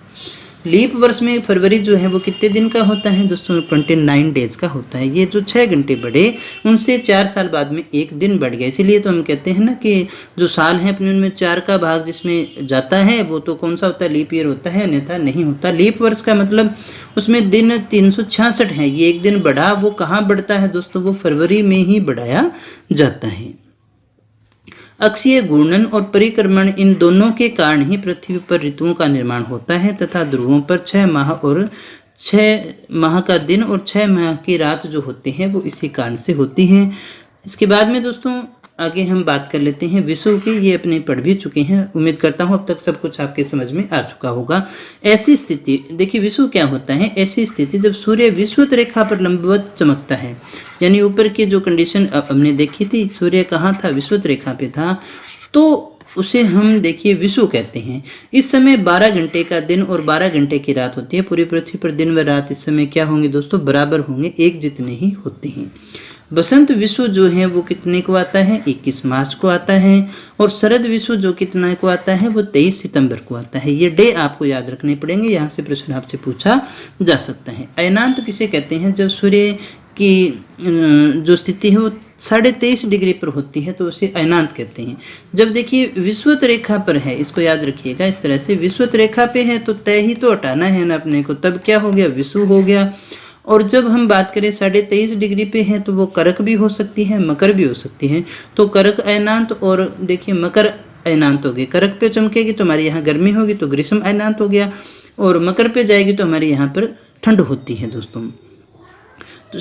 लीप वर्ष में फरवरी जो है वो कितने दिन का होता है दोस्तों, 29 डेज का होता है। ये जो 6 घंटे बढ़े उनसे 4 साल बाद में एक दिन बढ़ गया, इसीलिए तो हम कहते हैं ना कि जो साल है अपने उनमें 4 का भाग जिसमें जाता है वो तो कौन सा होता है, लीप ईयर होता है, अन्यथा नहीं होता। लीप वर्ष का मतलब उसमें दिन 366 है, ये एक दिन बढ़ा, वो कहाँ बढ़ता है दोस्तों, वो फरवरी में ही बढ़ाया जाता है। अक्षीय घूर्णन और परिक्रमण इन दोनों के कारण ही पृथ्वी पर ऋतुओं का निर्माण होता है तथा ध्रुवों पर 6 माह और 6 माह का दिन और 6 माह की रात जो होते हैं वो इसी कारण से होती है। इसके बाद में दोस्तों आगे हम बात कर लेते हैं विषुव की, ये अपने पढ़ भी चुके हैं, उम्मीद करता हूँ अब तक सब कुछ आपके समझ में आ चुका होगा। ऐसी स्थिति देखिए विषुव क्या होता है, ऐसी स्थिति जब सूर्य विषुवत रेखा पर लंबवत चमकता है, यानी ऊपर की जो कंडीशन हमने देखी थी, सूर्य कहाँ था, विषुवत रेखा पे था, तो उसे हम देखिए विषुव कहते हैं। इस समय 12 घंटे का दिन और 12 घंटे की रात होती है। पूरी पृथ्वी पर दिन व रात इस समय क्या होंगे दोस्तों, बराबर होंगे, एक जितने ही होते हैं। बसंत विषु जो है वो कितने को आता है, 21 मार्च को आता है, और शरद विषु जो कितने को आता है वो 23 सितंबर को आता है। ये डे आपको याद रखने पड़ेंगे, यहाँ से प्रश्न आपसे पूछा जा सकता है। अयनांत किसे कहते हैं, जब सूर्य की जो स्थिति है वो 23.5 डिग्री पर होती है तो उसे अयनांत कहते हैं। जब देखिए विषुवत रेखा पर है, इसको याद रखिएगा, इस तरह से विषुवत रेखा पे है तो तय ही तो हटाना है ना अपने को, तब क्या हो गया, विषुव हो गया। और जब हम बात करें 23.5 डिग्री पे है तो वो करक भी हो सकती है, मकर भी हो सकती है। तो करक अयनांत और देखिए मकर अयनांत हो गए। करक पे चमकेगी तो हमारे यहाँ गर्मी होगी तो ग्रीष्म अयनांत हो गया, और मकर पे जाएगी तो हमारे यहाँ पर ठंड होती है दोस्तों, तो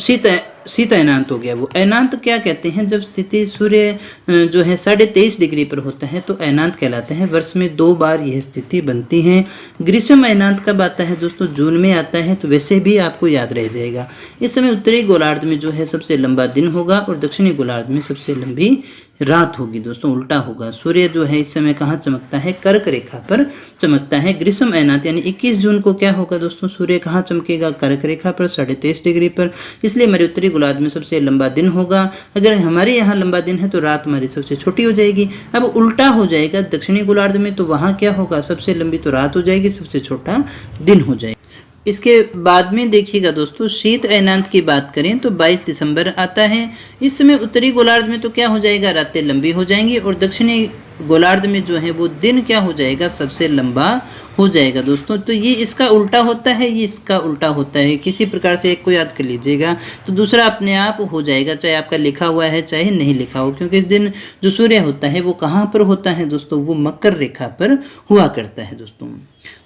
शीत अयनांत हो गया। वो अयनांत क्या कहते हैं, जब स्थिति सूर्य जो है 23.5 डिग्री पर होता है तो अयनांत कहलाते हैं। वर्ष में 2 बार यह स्थिति बनती है। ग्रीष्म अयनांत कब आता है दोस्तों, जून में आता है, तो वैसे भी आपको याद रह जाएगा। इस समय उत्तरी गोलार्ध में जो है सबसे लंबा दिन होगा और दक्षिणी गोलार्ध में सबसे लंबी रात होगी दोस्तों, उल्टा होगा। सूर्य जो है इस समय कहाँ चमकता है, कर्क रेखा पर चमकता है। ग्रीष्म अयनांत यानी 21 जून को क्या होगा दोस्तों, सूर्य कहाँ चमकेगा, कर्क रेखा पर 23.5 डिग्री पर, इसलिए हमारे उत्तरी गोलार्ध में सबसे लंबा दिन होगा। अगर हमारे यहाँ लंबा दिन है तो रात हमारी सबसे छोटी हो जाएगी। अब उल्टा हो जाएगा दक्षिणी गोलार्ध में, तो वहां क्या होगा, सबसे लंबी तो रात हो जाएगी, सबसे छोटा दिन हो जाएगा। इसके बाद में देखिएगा दोस्तों, शीत अयनांत की बात करें तो 22 दिसंबर आता है। इस समय उत्तरी गोलार्ध में तो क्या हो जाएगा, रातें लंबी हो जाएंगी, और दक्षिणी गोलार्ध में जो है वो दिन क्या हो जाएगा, सबसे लंबा हो जाएगा दोस्तों। तो ये इसका उल्टा होता है, ये इसका उल्टा होता है। किसी प्रकार से एक को याद कर लीजिएगा तो दूसरा अपने आप हो जाएगा, चाहे आपका लिखा हुआ है चाहे नहीं लिखा हो, क्योंकि इस दिन जो सूर्य होता है वो कहाँ पर होता है दोस्तों, वो मकर रेखा पर हुआ करता है दोस्तों।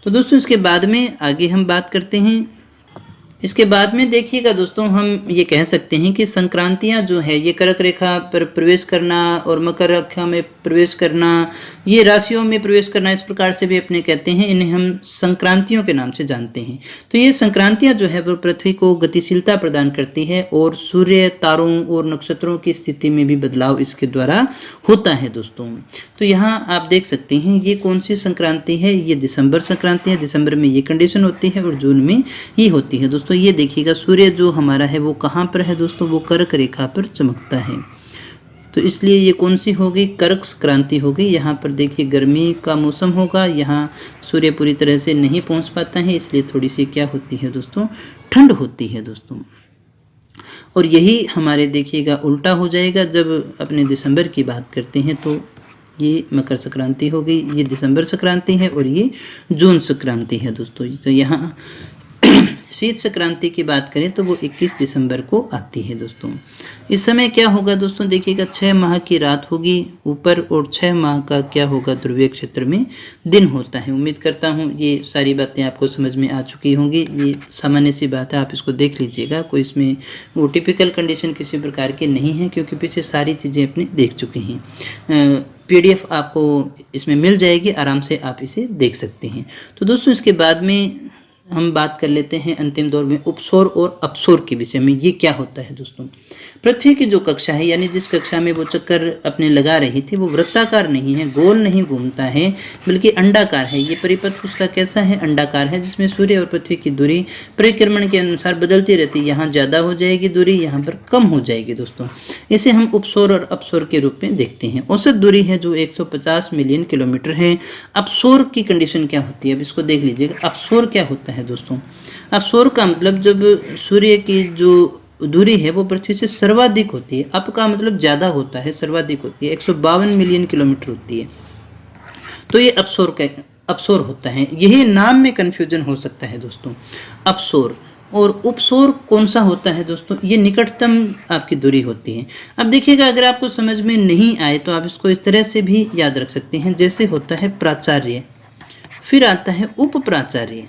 तो दोस्तों इसके बाद में आगे हम बात करते हैं। इसके बाद में देखिएगा दोस्तों, हम ये कह सकते हैं कि संक्रांतियां जो है ये कर्क रेखा पर प्रवेश करना और मकर रेखा में प्रवेश करना, ये राशियों में प्रवेश करना, इस प्रकार से भी अपने कहते हैं, इन्हें हम संक्रांतियों के नाम से जानते हैं। तो ये संक्रांतियां जो है वो पृथ्वी को गतिशीलता प्रदान करती है और सूर्य, तारों और नक्षत्रों की स्थिति में भी बदलाव इसके द्वारा होता है दोस्तों। तो यहाँ आप देख सकते हैं ये कौन सी संक्रांति है, ये दिसंबर संक्रांति है। दिसंबर में ये कंडीशन होती है और जून में ये होती है दोस्तों। ये देखिएगा सूर्य जो हमारा है वो कहाँ पर है दोस्तों, वो कर्क रेखा पर चमकता है, तो इसलिए ये कौन सी होगी, कर्क संक्रांति होगी। यहाँ पर देखिए गर्मी का मौसम होगा, यहाँ सूर्य पूरी तरह से नहीं पहुँच पाता है, इसलिए थोड़ी सी क्या होती है दोस्तों, ठंड होती है दोस्तों। और यही हमारे देखिएगा उल्टा हो जाएगा जब अपने दिसंबर की बात करते हैं, तो ये मकर संक्रांति हो गई, ये दिसंबर संक्रांति है और ये जून संक्रांति है दोस्तों। तो यहाँ शीत संक्रांति की बात करें तो वो 21 दिसंबर को आती है दोस्तों। इस समय क्या होगा दोस्तों, देखिएगा 6 माह की रात होगी ऊपर और 6 माह का क्या होगा, ध्रुवीय क्षेत्र में दिन होता है। उम्मीद करता हूँ ये सारी बातें आपको समझ में आ चुकी होंगी। ये सामान्य सी बात है, आप इसको देख लीजिएगा, कोई इसमें वो टिपिकल कंडीशन किसी प्रकार की नहीं है, क्योंकि पीछे सारी चीज़ें अपने देख चुके हैं। PDF आपको इसमें मिल जाएगी, आराम से आप इसे देख सकते हैं। तो दोस्तों इसके बाद में हम बात कर लेते हैं अंतिम दौर में उपसौर और अपसौर के विषय में। ये क्या होता है दोस्तों, पृथ्वी की जो कक्षा है, यानी जिस कक्षा में वो चक्कर अपने लगा रही थी, वो वृत्ताकार नहीं है, गोल नहीं घूमता है, बल्कि अंडाकार है। ये परिपथ उसका कैसा है, अंडाकार है, जिसमें सूर्य और पृथ्वी की दूरी परिक्रमण के अनुसार बदलती रहती है। यहाँ ज़्यादा हो जाएगी दूरी, यहाँ पर कम हो जाएगी दोस्तों। इसे हम उपसौर और अपसौर के रूप में देखते हैं। औसत दूरी है जो 150 मिलियन किलोमीटर है। अपसौर की कंडीशन क्या होती है, अब इसको देख लीजिएगा। अपसौर क्या होता है दोस्तों, अपसौर का मतलब जब सूर्य की जो दूरी है वो पृथ्वी से सर्वाधिक होती है। अप का मतलब ज्यादा होता है, सर्वाधिक होती है, 152 मिलियन किलोमीटर होती है, तो ये अपसौर होता है। यही नाम में कंफ्यूजन हो सकता है दोस्तों, अपसौर। और उपसौर कौन सा होता है दोस्तों, ये निकटतम आपकी दूरी होती है। अब देखिएगा, अगर आपको समझ में नहीं आए तो आप इसको इस तरह से भी याद रख सकते हैं, जैसे होता है प्राचार्य, फिर आता है उप प्राचार्य।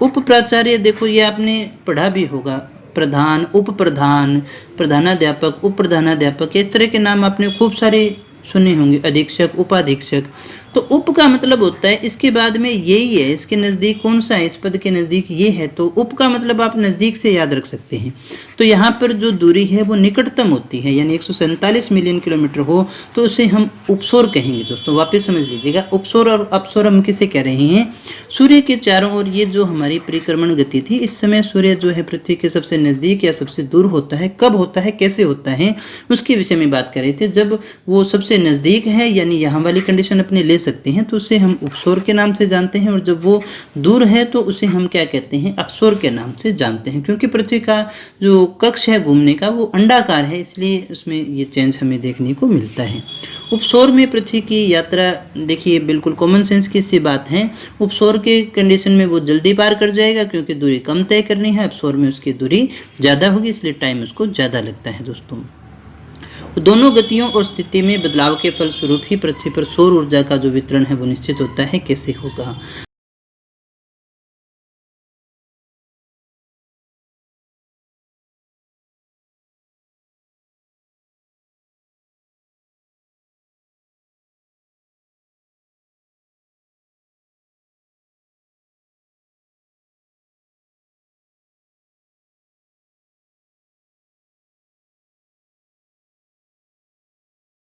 उप प्राचार्य देखो ये आपने पढ़ा भी होगा, प्रधान, उप प्रधान, प्रधानाध्यापक, उप प्रधानाध्यापक, इस तरह के नाम आपने खूब सारे सुने होंगे, अधीक्षक, उपाधीक्षक। तो उप का मतलब होता है इसके बाद में यही है, इसके नज़दीक कौन सा है, इस पद के नज़दीक ये है, तो उप का मतलब आप नज़दीक से याद रख सकते हैं। तो यहाँ पर जो दूरी है वो निकटतम होती है, यानी 147 मिलियन किलोमीटर हो तो उसे हम उपसौर कहेंगे दोस्तों। वापस समझ लीजिएगा, उपसौर और अपसौर हम किसे कह रहे हैं, सूर्य के चारों ओर ये जो हमारी परिक्रमण गति थी, इस समय सूर्य जो है पृथ्वी के सबसे नज़दीक या सबसे दूर होता है। कब होता है, कैसे होता है, उसके विषय में बात कर रहे थे। जब वो सबसे नज़दीक है, यानी यहाँ वाली कंडीशन अपने ले सकते हैं तो उसे हम उपसौर के नाम से जानते हैं, और जब वो दूर है तो उसे हम क्या कहते हैं, अपसौर के नाम से जानते हैं। क्योंकि पृथ्वी का जो कक्ष है घूमने का वो अंडाकार है, इसलिए उसमें ये चेंज हमें देखने को मिलता है। उपसौर में पृथ्वी की यात्रा, देखिए बिल्कुल कॉमन सेंस की सी बात है। उपसौर के कंडीशन में वो जल्दी पार कर जाएगा क्योंकि दूरी कम तय करनी है, अपसौर में उसकी दूरी ज़्यादा होगी इसलिए टाइम उसको ज़्यादा लगता है दोस्तों। दोनों गतियों और स्थिति में बदलाव के फलस्वरूप ही पृथ्वी पर सौर ऊर्जा का जो वितरण है वो निश्चित होता है। कैसे होगा?